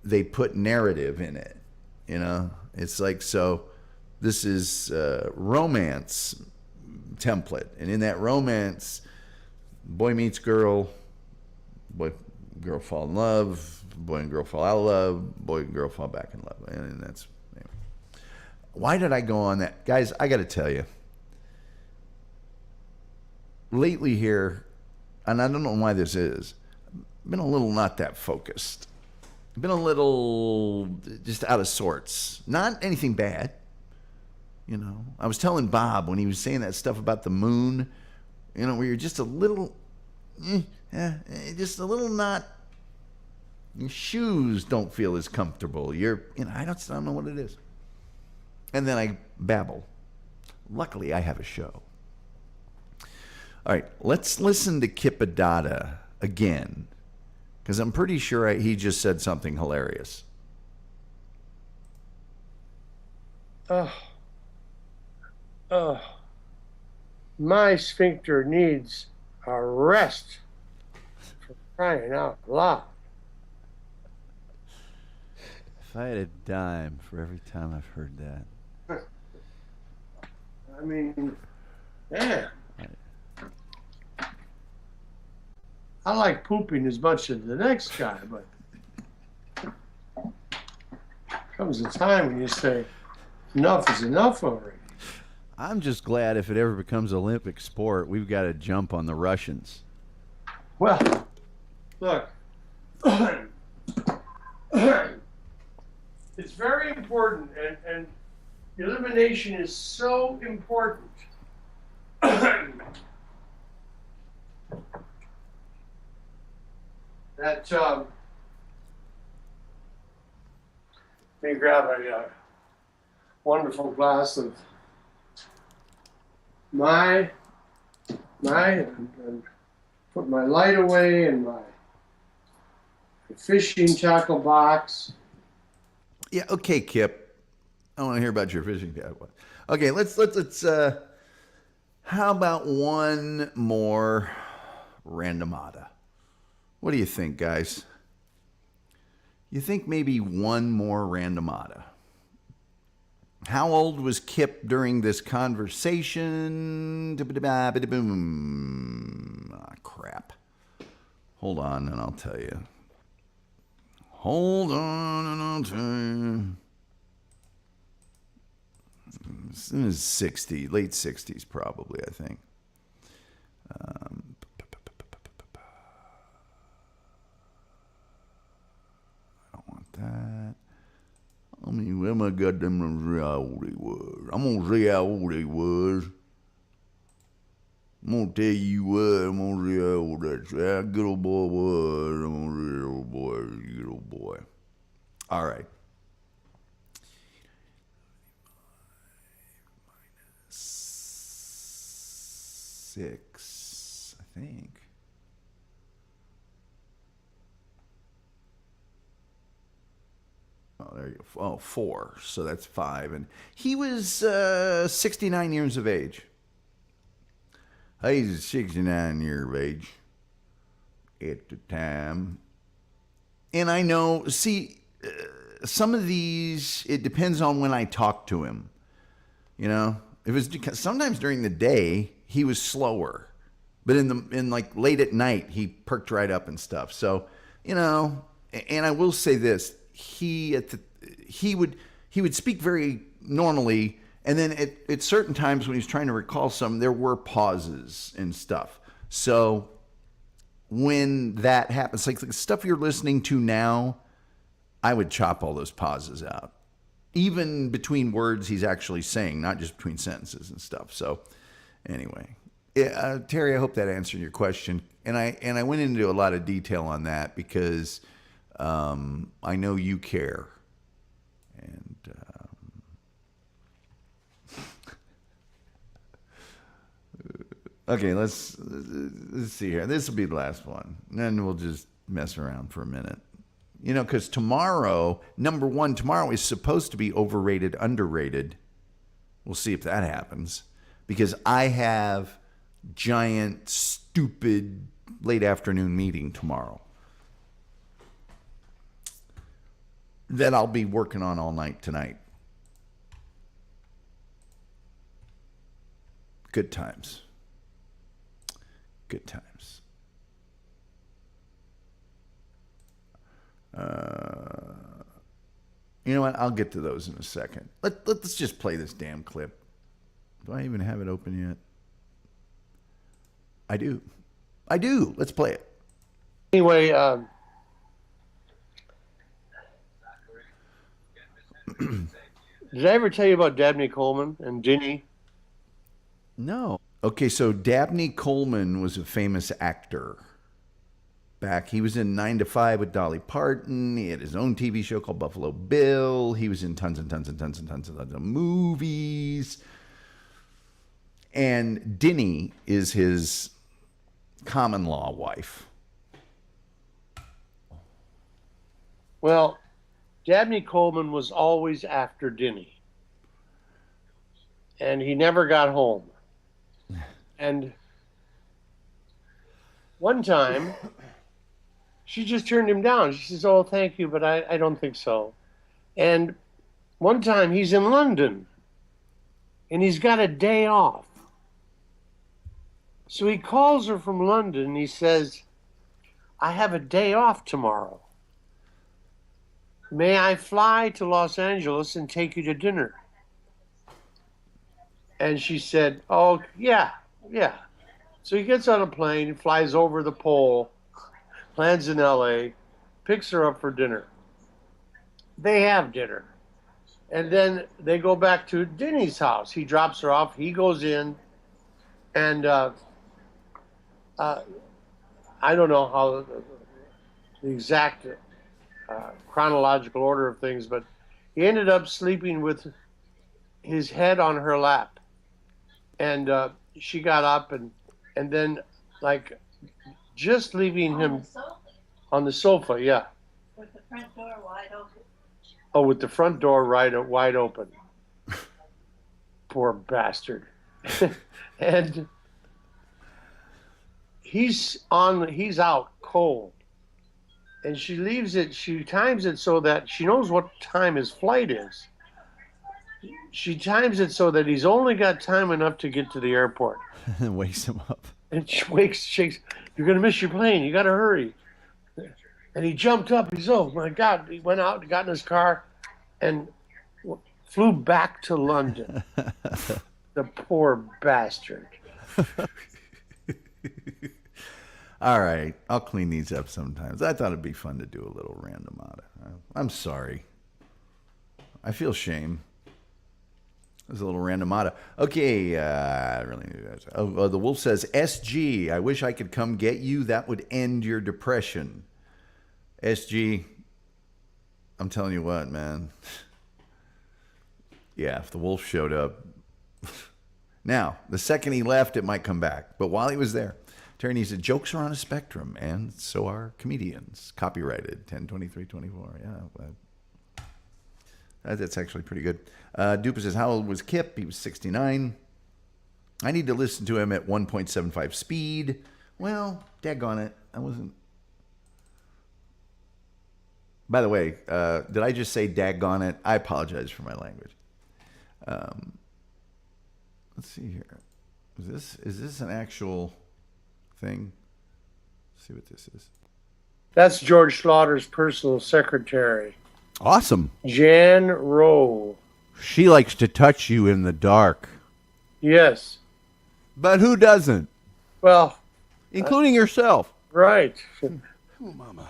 they put narrative in it. You know, it's like, so this is romance template, and in that romance, boy meets girl, girl fall in love, boy and girl fall out of love, boy and girl fall back in love, and that's anyway. Why did I go on that, guys? I got to tell you, lately here, and I don't know why this is, I've been a little not that focused. I've been a little just out of sorts. Not anything bad. You know, I was telling Bob when he was saying that stuff about the moon, you know, where you're just a little, just a little not, your shoes don't feel as comfortable. I don't know what it is. And then I babble. Luckily, I have a show. All right, let's listen to Kip Addotta again, because I'm pretty sure he just said something hilarious. My sphincter needs a rest, for crying out loud. If I had a dime for every time I've heard that. I mean, man. I like pooping as much as the next guy, but comes a time when you say, enough is enough already. I'm just glad if it ever becomes Olympic sport, we've got to jump on the Russians. Well, look, it's very important, and elimination is so important. That, let me grab a wonderful glass of and put my light away and my fishing tackle box. Yeah, okay, Kip. I want to hear about your fishing tackle. Okay, let's how about one more Randomatta? What do you think, guys? You think maybe one more Randomatta? How old was Kip during this conversation? Crap. Hold on and I'll tell you. Hold on and I'll tell you. It's in his 60s, late 60s probably, I think. I don't want that. I mean, where my goddamn see how old he was. I'm gonna see how old he was. I'm gonna tell you what. I'm gonna see how old that good old boy was. I'm gonna see how old boy, good old boy. All right. -6, I think. Oh, there you go. Oh, 4. So that's 5. And he was 69 years of age. He's 69 years of age at the time. And I know, some of these, it depends on when I talk to him. You know, it was sometimes during the day he was slower, but in like late at night he perked right up and stuff. So, you know, and I will say this. He would speak very normally, and then at certain times when he's trying to recall some, there were pauses and stuff. So when that happens, like the stuff you're listening to now, I would chop all those pauses out, even between words he's actually saying, not just between sentences and stuff. So anyway, Terry, I hope that answered your question. And I went into a lot of detail on that because I know you care. And okay, let's see here. This will be the last one. And then we'll just mess around for a minute. You know, because tomorrow, number one, tomorrow is supposed to be overrated, underrated. We'll see if that happens. Because I have giant, stupid, late afternoon meeting tomorrow that I'll be working on all night tonight. Good times. Good times. You know what? I'll get to those in a second. Let's just play this damn clip. Do I even have it open yet? I do. Let's play it. Anyway, did I ever tell you about Dabney Coleman and Dinny? No. Okay, so Dabney Coleman was a famous actor. He was in 9 to 5 with Dolly Parton. He had his own TV show called Buffalo Bill. He was in tons of movies. And Dinny is his common law wife. Well, Dabney Coleman was always after Dinny. And he never got home. And one time, she just turned him down. She says, "Oh, thank you, but I don't think so." And one time he's in London and he's got a day off. So he calls her from London and he says, "I have a day off tomorrow. May I fly to Los Angeles and take you to dinner?" And she said, "Oh, yeah. So he gets on a plane, flies over the pole, lands in LA, picks her up for dinner. They have dinner. And then they go back to Dinny's house. He drops her off. He goes in. And I don't know how the exact chronological order of things, but he ended up sleeping with his head on her lap. And she got up and then, like, just leaving him on the sofa, yeah. With the front door wide open. Oh, with the front door wide open. Poor bastard. And he's out cold. And she leaves it, she times it so that she knows what time his flight is. She times it so that he's only got time enough to get to the airport. And wakes him up. And she shakes, "You're going to miss your plane. You got to hurry." And he jumped up. He's, "Oh, my God." He went out, got in his car, and flew back to London. The poor bastard. All right. I'll clean these up sometimes. I thought it'd be fun to do a little randomatta. I'm sorry. I feel shame. There's a little randomatta. Okay, I really need that. Oh, the wolf says, "SG, I wish I could come get you. That would end your depression." SG, I'm telling you what, man. Yeah, if the wolf showed up. Now, the second he left, it might come back. But while he was there, Terry said, "Jokes are on a spectrum, and so are comedians." Copyrighted, 10/23/24. Yeah, that's actually pretty good. Dupa says, "How old was Kip?" He was 69. I need to listen to him at 1.75 speed. Well, daggone it. I wasn't. By the way, did I just say daggone it? I apologize for my language. Let's see here. Is this an actual thing? Let's see what this is. That's George Slaughter's personal secretary, Awesome. Jan Rowe. She likes to touch you in the dark. Yes. But who doesn't? Well, Including yourself. right. Oh, mama.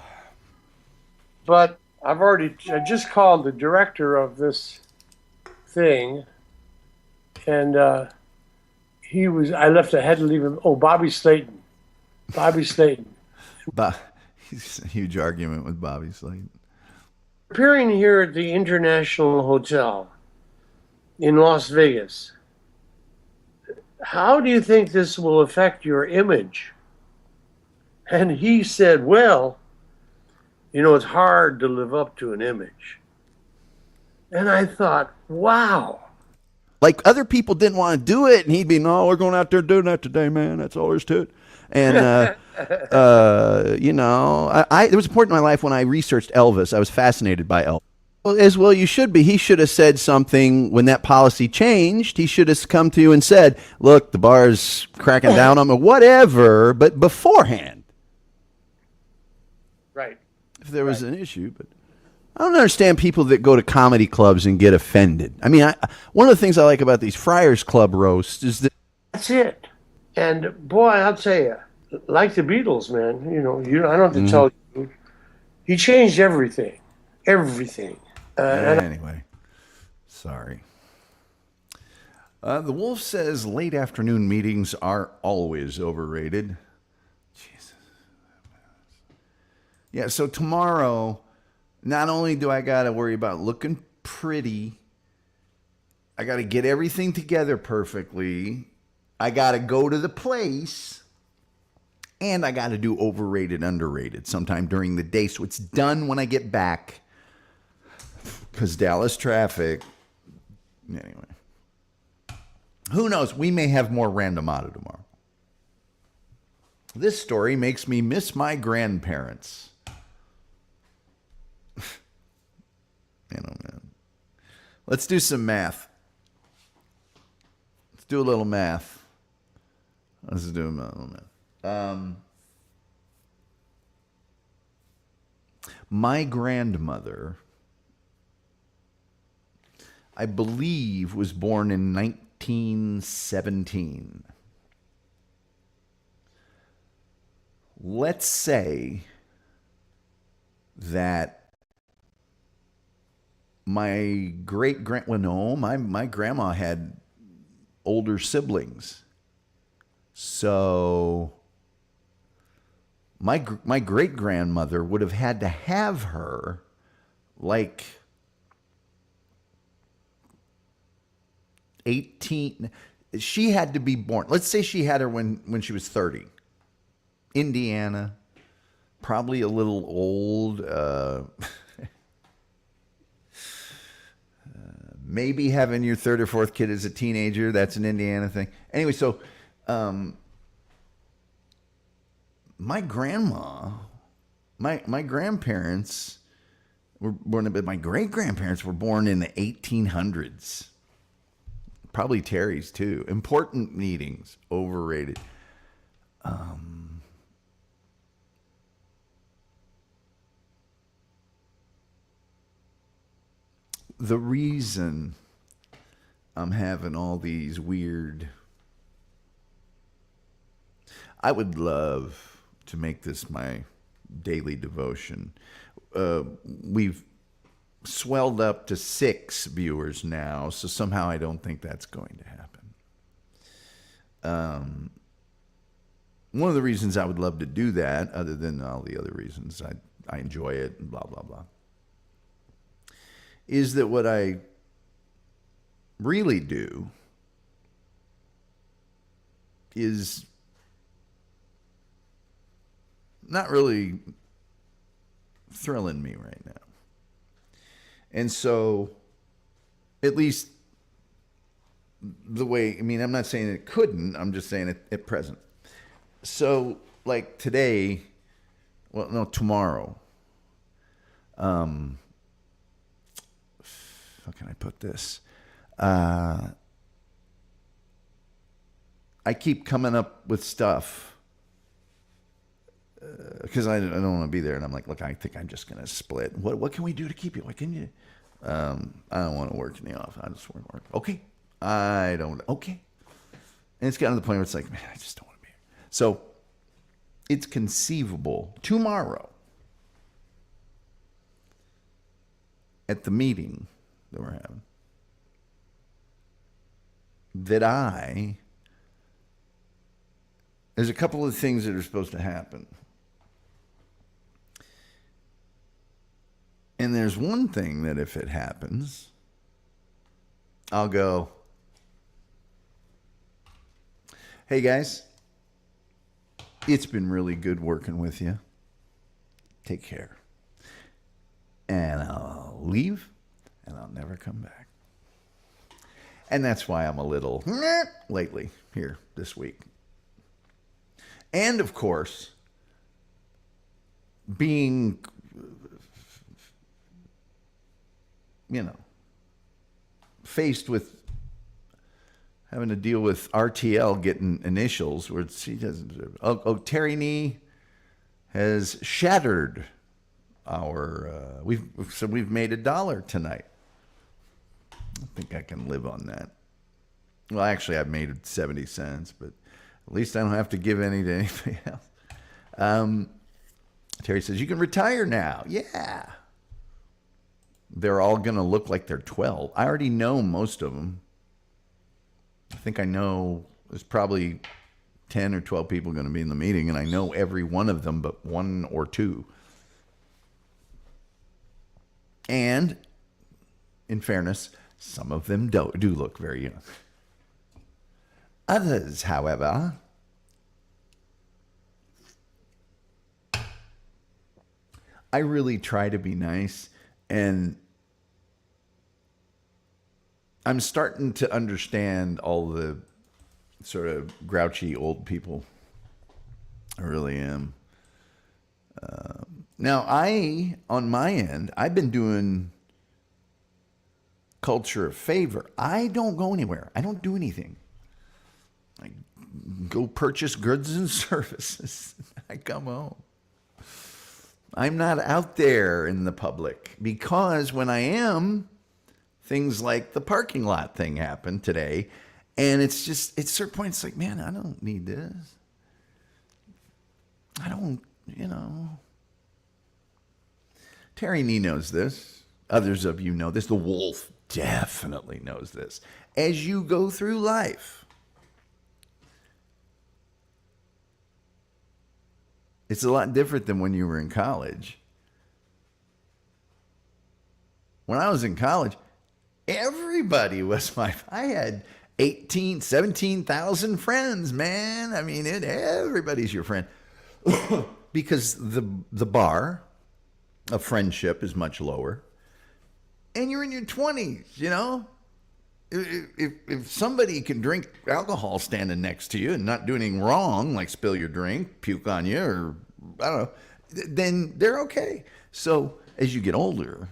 But I just called the director of this thing, and I had to leave him. Oh, Bobby Slayton. Bobby Slayton. But he's a huge argument with Bobby Slayton. Appearing here at the International Hotel in Las Vegas, how do you think this will affect your image? And he said, well, it's hard to live up to an image. And I thought, wow. Like other people didn't want to do it, and he'd be, no, we're going out there doing that today, man. That's all there's to it. And, there was a point in my life when I researched Elvis. I was fascinated by Elvis. Well, as well you should be. He should have said something when that policy changed. He should have come to you and said, look, the bar's cracking down on me, whatever, but beforehand. Right. If there was an issue, but I don't understand people that go to comedy clubs and get offended. I mean, one of the things I like about these Friars Club roasts is that that's it. And boy, I'll tell you, like the Beatles, man, I don't have to tell you, he changed everything. Everything. Anyway, sorry. The Wolf says late afternoon meetings are always overrated. Jesus. Yeah, so tomorrow, not only do I got to worry about looking pretty, I got to get everything together perfectly, I got to go to the place, and I got to do overrated, underrated sometime during the day. So it's done when I get back. Because Dallas traffic. Anyway. Who knows? We may have more Randomatta tomorrow. This story makes me miss my grandparents. Man. Let's do some math. Let's do a little math. Let's do a little math. My grandmother, I believe, was born in 1917. Let's say that my my grandma had older siblings. So my great grandmother would have had to have her like 18. She had to be born. Let's say she had her when she was 30. Indiana, probably a little old. Maybe having your third or fourth kid as a teenager. That's an Indiana thing. Anyway, so my grandma, my grandparents were born, but my great grandparents were born in the 1800s. Probably Terry's too. Important meetings, overrated. The reason I'm having all these weird... I would love to make this my daily devotion. We've swelled up to 6 viewers now, so somehow I don't think that's going to happen. One of the reasons I would love to do that, other than all the other reasons I enjoy it and blah, blah, blah, is that what I really do is not really thrilling me right now. And so, at least the way, I mean, I'm not saying it couldn't, I'm just saying it at present. So, like today, well, no, tomorrow, how can I put this? I keep coming up with stuff because I don't want to be there, and I'm like, look, I think I'm just gonna split. What can we do to keep you? What can you? I don't want to work in the office. I just want to work. Okay, I don't. Okay, and it's gotten to the point where it's like, man, I just don't want to be here. So it's conceivable tomorrow at the meeting that we're having that I there's a couple of things that are supposed to happen. And there's one thing that if it happens, I'll go, hey guys, it's been really good working with you. Take care. And I'll leave, and I'll never come back. And that's why I'm a little lately here this week. And of course, being, faced with having to deal with RTL getting initials where she doesn't deserve it. Terry Nee has shattered our, we've made $1 tonight. I think I can live on that. Well, actually, I've made 70 cents, but at least I don't have to give any to anybody else. Terry says, you can retire now. Yeah. They're all going to look like they're 12. I already know most of them. I think I know there's probably 10 or 12 people going to be in the meeting, and I know every one of them but one or two. And, in fairness, some of them do look very young. Others, however, I really try to be nice, and I'm starting to understand all the sort of grouchy old people. I really am. Now, on my end, I've been doing culture a favor. I don't go anywhere. I don't do anything. I go purchase goods and services. I come home. I'm not out there in the public because when I am, things like the parking lot thing happened today. And it's just, at certain points, it's like, man, I don't need this. I don't, Terry Nee knows this. Others of you know this. The Wolf definitely knows this. As you go through life, it's a lot different than when you were in college. When I was in college, everybody was I had 17,000 friends, man. I mean, everybody's your friend. Because the bar of friendship is much lower. And you're in your 20s, If somebody can drink alcohol standing next to you and not do anything wrong, like spill your drink, puke on you, or I don't know, then they're okay. So as you get older,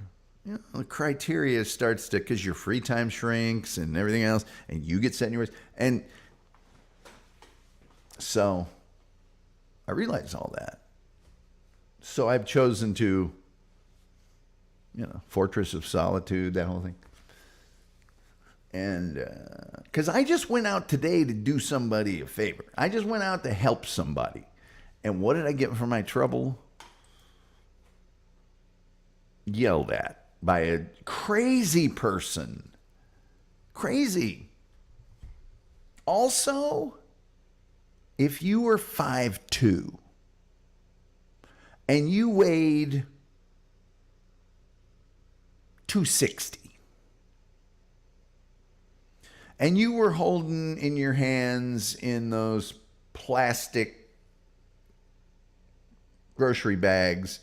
the criteria starts to, because your free time shrinks and everything else, and you get set in your ways. And so I realize all that. So I've chosen to, fortress of solitude, that whole thing. And because I just went out today to do somebody a favor. I just went out to help somebody. And what did I get for my trouble? Yelled at by a crazy person. Crazy. Also, if you were 5'2" and you weighed 260, and you were holding in your hands in those plastic grocery bags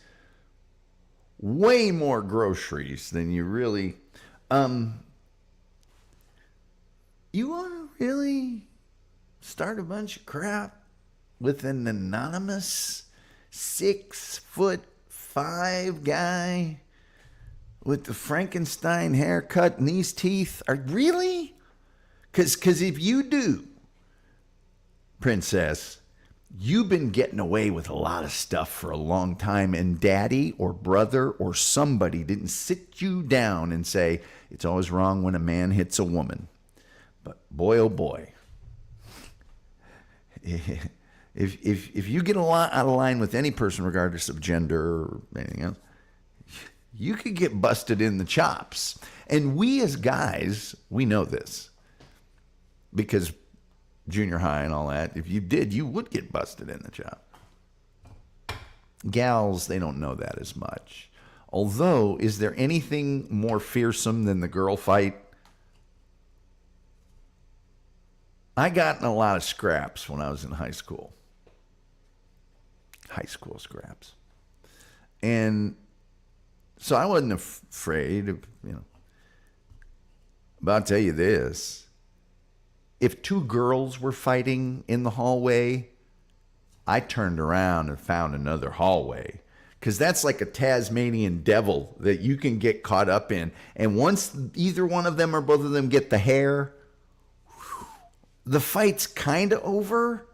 way more groceries than you really, you want to really start a bunch of crap with an anonymous 6'5" guy with the Frankenstein haircut and these teeth? Really? Because if you do, princess, you've been getting away with a lot of stuff for a long time, and daddy or brother or somebody didn't sit you down and say, it's always wrong when a man hits a woman. But boy, oh boy, if you get a lot out of line with any person, regardless of gender or anything else, you could get busted in the chops. And we as guys, we know this because junior high and all that. If you did, you would get busted in the job. Gals, they don't know that as much. Although, is there anything more fearsome than the girl fight? I got in a lot of scraps when I was in high school. High school scraps. And so I wasn't afraid of, But I'll tell you this. If two girls were fighting in the hallway, I turned around and found another hallway. Because that's like a Tasmanian devil that you can get caught up in. And once either one of them or both of them get the hair, the fight's kind of over.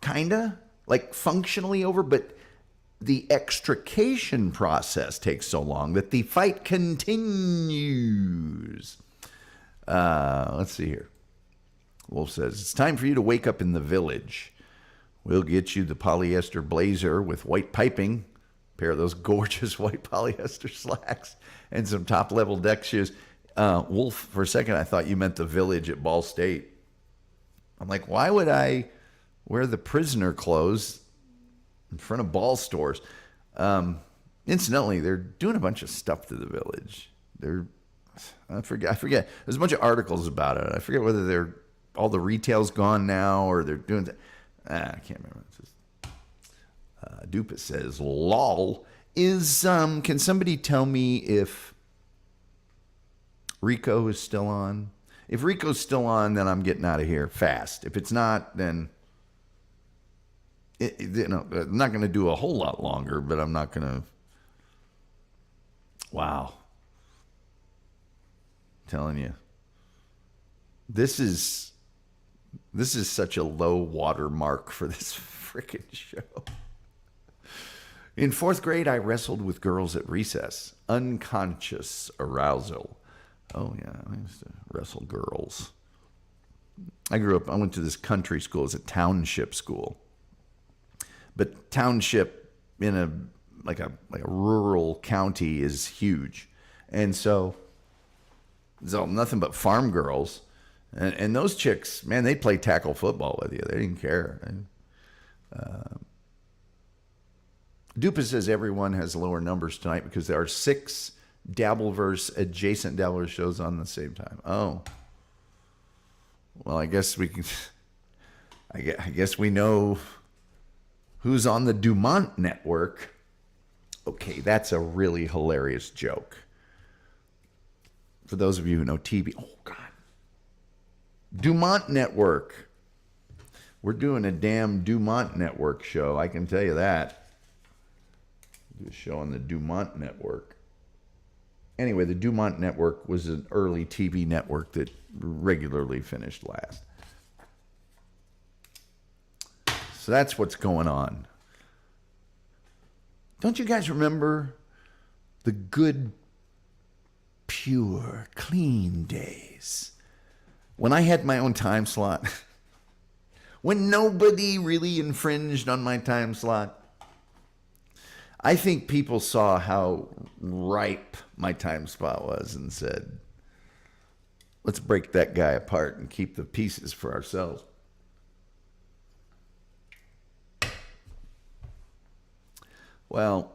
Kind of. Like functionally over. But the extrication process takes so long that the fight continues. Let's see here. Wolf says, it's time for you to wake up in the village. We'll get you the polyester blazer with white piping, a pair of those gorgeous white polyester slacks, and some top-level deck shoes. Wolf, for a second, I thought you meant the village at Ball State. I'm like, why would I wear the prisoner clothes in front of ball stores? Incidentally, they're doing a bunch of stuff to the village. I forget. There's a bunch of articles about it. I forget whether all the retail's gone now or they're doing. I can't remember. Dupas says, "Lol is." Can somebody tell me if Rico is still on? If Rico's still on, then I'm getting out of here fast. If it's not, then I'm not going to do a whole lot longer. But I'm not going to. Wow. I'm telling you, this is such a low water mark for this freaking show. In 4th grade, I wrestled with girls at recess. Unconscious arousal. Oh, yeah, I used to wrestle girls. I went to this country school. It's a township school. But township in a rural county is huge. And so it's all nothing but farm girls. And those chicks, man, they play tackle football with you. They didn't care. Dupa says everyone has lower numbers tonight because there are 6 Dabbleverse adjacent Dabbleverse shows on the same time. Oh. Well, I guess we can. I guess we know who's on the Dumont network. Okay, that's a really hilarious joke. For those of you who know TV. Oh, God. Dumont Network. We're doing a damn Dumont Network show. I can tell you that. Do a show on the Dumont Network. Anyway, the Dumont Network was an early TV network that regularly finished last. So that's what's going on. Don't you guys remember the good, pure, clean days when I had my own time slot? When nobody really infringed on my time slot? I think people saw how ripe my time slot was and said, let's break that guy apart and keep the pieces for ourselves. Well,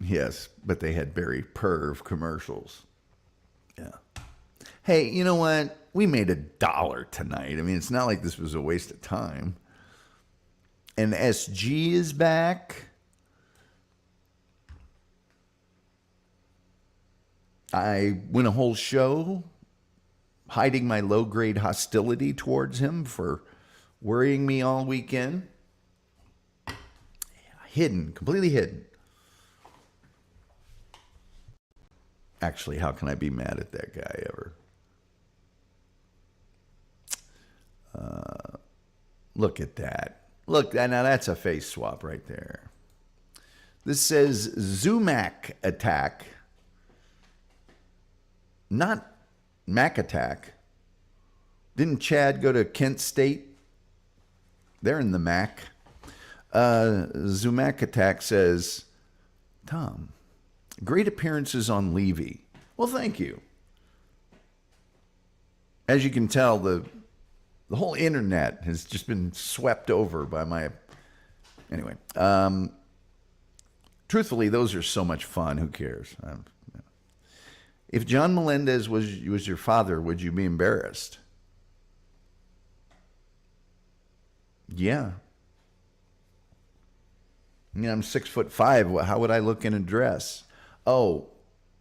yes, but they had very perv commercials. Yeah. Hey, you know what? We made $1 tonight. I mean, it's not like this was a waste of time. And SG is back. I went a whole show hiding my low-grade hostility towards him for worrying me all weekend. Hidden, completely hidden. Actually, how can I be mad at that guy ever? Look at that. Look, now that's a face swap right there. This says Zumac attack. Not Mac attack. Didn't Chad go to Kent State? They're in the Mac. Zumac attack says, Tom, great appearances on Levy. Well, thank you. As you can tell, the The whole internet has just been swept over by my. Anyway, truthfully, those are so much fun. Who cares? If John Melendez was your father, would you be embarrassed? Yeah. I mean, I'm 6'5". How would I look in a dress? Oh,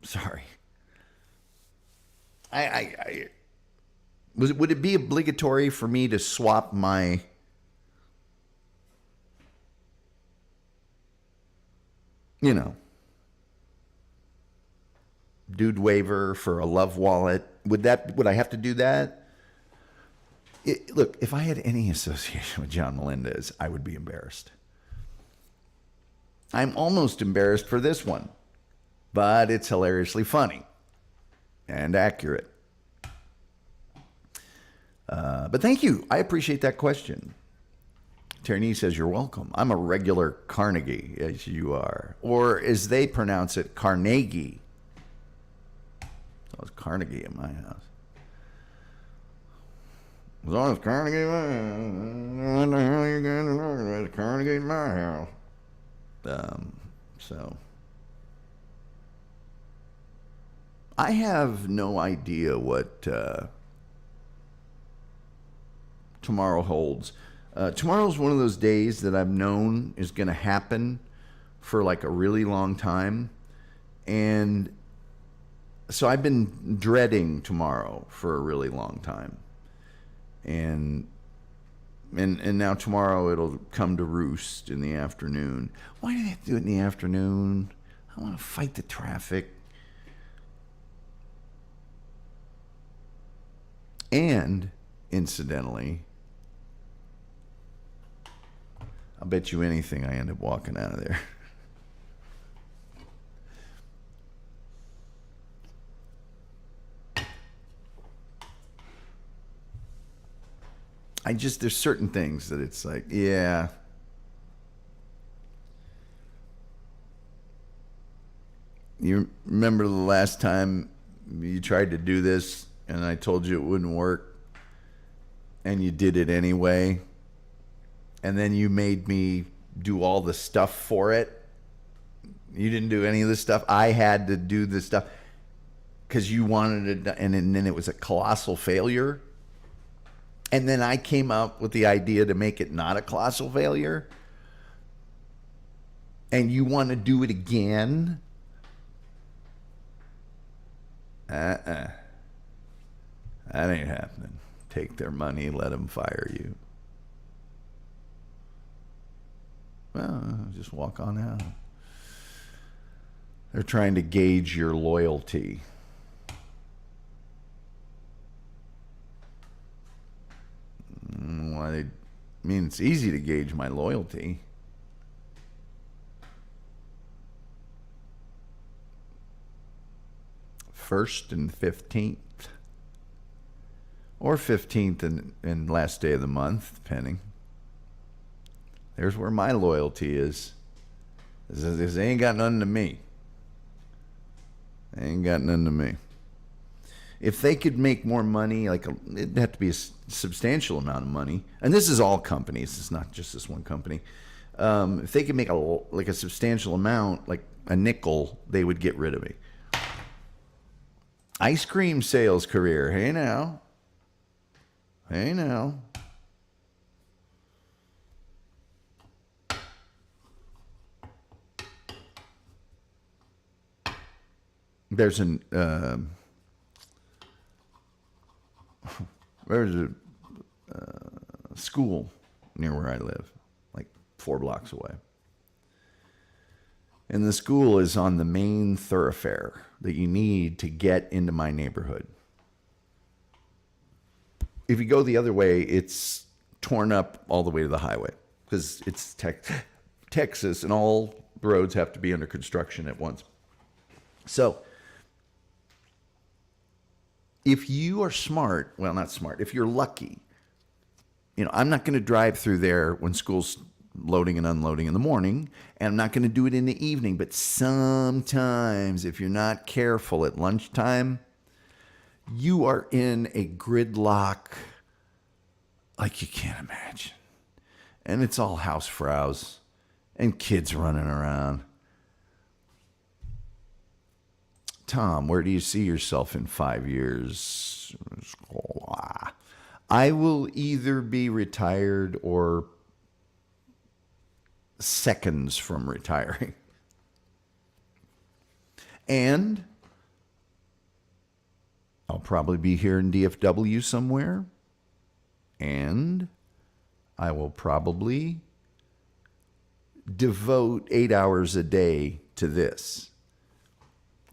sorry. Would it be obligatory for me to swap my dude waiver for a love wallet? Would I have to do that? Look, if I had any association with John Melendez, I would be embarrassed. I'm almost embarrassed for this one, but it's hilariously funny and accurate. But thank you. I appreciate that question. Tierney says, you're welcome. I'm a regular Carnegie, as you are. Or as they pronounce it, Carnegie. So it's Carnegie in my house. As long as Carnegie in my house, what the hell are you going to talk about? Carnegie in my house. So I have no idea what tomorrow holds. Tomorrow's one of those days that I've known is going to happen for like a really long time. And so I've been dreading tomorrow for a really long time. And now tomorrow it'll come to roost in the afternoon. Why do they have to do it in the afternoon? I want to fight the traffic. And, incidentally, I'll bet you anything I end up walking out of there. There's certain things that it's like, yeah. You remember the last time you tried to do this and I told you it wouldn't work and you did it anyway? And then you made me do all the stuff for it. You didn't do any of the stuff. I had to do the stuff because you wanted it, and then it was a colossal failure. And then I came up with the idea to make it not a colossal failure. And you want to do it again? That ain't happening. Take their money, let them fire you. Well, just walk on out. They're trying to gauge your loyalty. Well, it's easy to gauge my loyalty. First and 15th. Or 15th and last day of the month, depending. There's where my loyalty is. This ain't got nothing to me. Ain't got nothing to me. If they could make more money, it'd have to be a substantial amount of money. And this is all companies. It's not just this one company. If they could make a substantial amount, like a nickel, they would get rid of me. Ice cream sales career. Hey now. Hey now. There's a school near where I live, like 4 blocks away. And the school is on the main thoroughfare that you need to get into my neighborhood. If you go the other way, it's torn up all the way to the highway because it's Texas and all roads have to be under construction at once. So if you are smart, well, not smart, if you're lucky, I'm not going to drive through there when school's loading and unloading in the morning, and I'm not going to do it in the evening, but sometimes if you're not careful at lunchtime, you are in a gridlock like you can't imagine. And it's all housefraus and kids running around. Tom, where do you see yourself in 5 years? I will either be retired or seconds from retiring. And I'll probably be here in DFW somewhere. And I will probably devote 8 hours a day to this.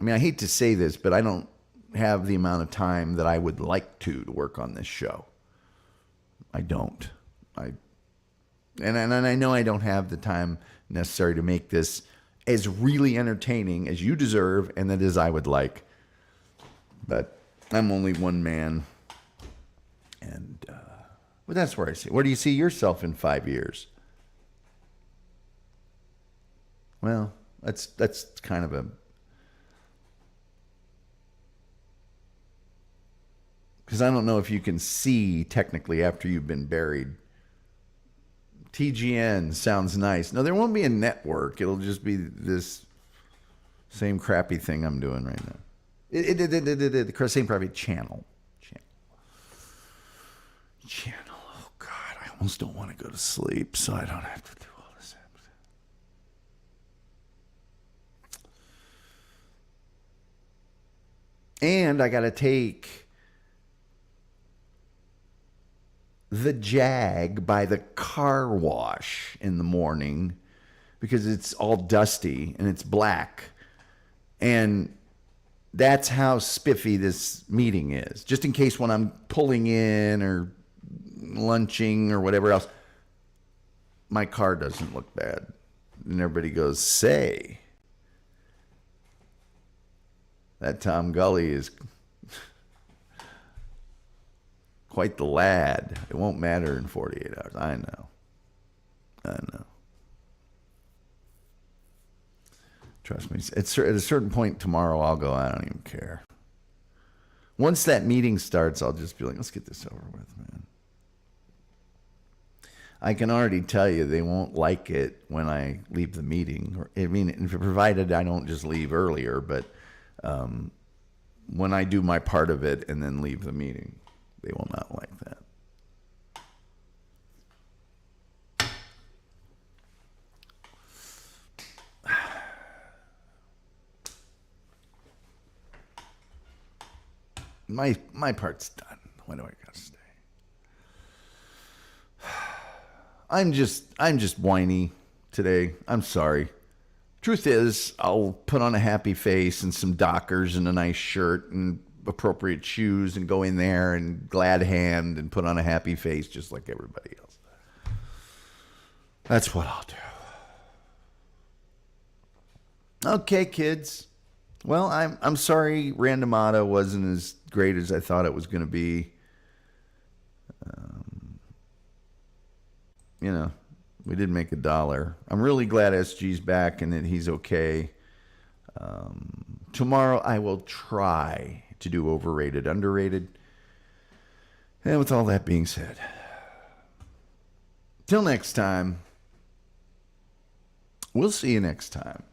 I mean, I hate to say this, but I don't have the amount of time that I would like to work on this show. I don't. And I know I don't have the time necessary to make this as really entertaining as you deserve and that as I would like. But I'm only one man. And but that's where I see. Where do you see yourself in 5 years? Well, that's kind of a... Because I don't know if you can see technically after you've been buried. TGN sounds nice. No, there won't be a network. It'll just be this same crappy thing I'm doing right now. The same crappy channel. Oh, God. I almost don't want to go to sleep, so I don't have to do all this. And I got to take the Jag by the car wash in the morning because it's all dusty and it's black. And that's how spiffy this meeting is. Just in case when I'm pulling in or lunching or whatever else, my car doesn't look bad. And everybody goes, say, that Tom Gully is quite the lad. It won't matter in 48 hours. I know. Trust me. At a certain point tomorrow, I'll go, I don't even care. Once that meeting starts, I'll just be like, let's get this over with, man. I can already tell you they won't like it when I leave the meeting. I mean, provided I don't just leave earlier, but when I do my part of it and then leave the meeting, they will not like that. My part's done. When do I gotta stay? I'm just whiny today. I'm sorry. Truth is, I'll put on a happy face and some Dockers and a nice shirt and appropriate shoes and go in there and glad hand and put on a happy face just like everybody else. That's what I'll do. Okay, kids. Well, I'm sorry Randomatta wasn't as great as I thought it was going to be. We did make $1. I'm really glad SG's back and that he's okay. Tomorrow I will try to do overrated, underrated. And with all that being said, till next time, we'll see you next time.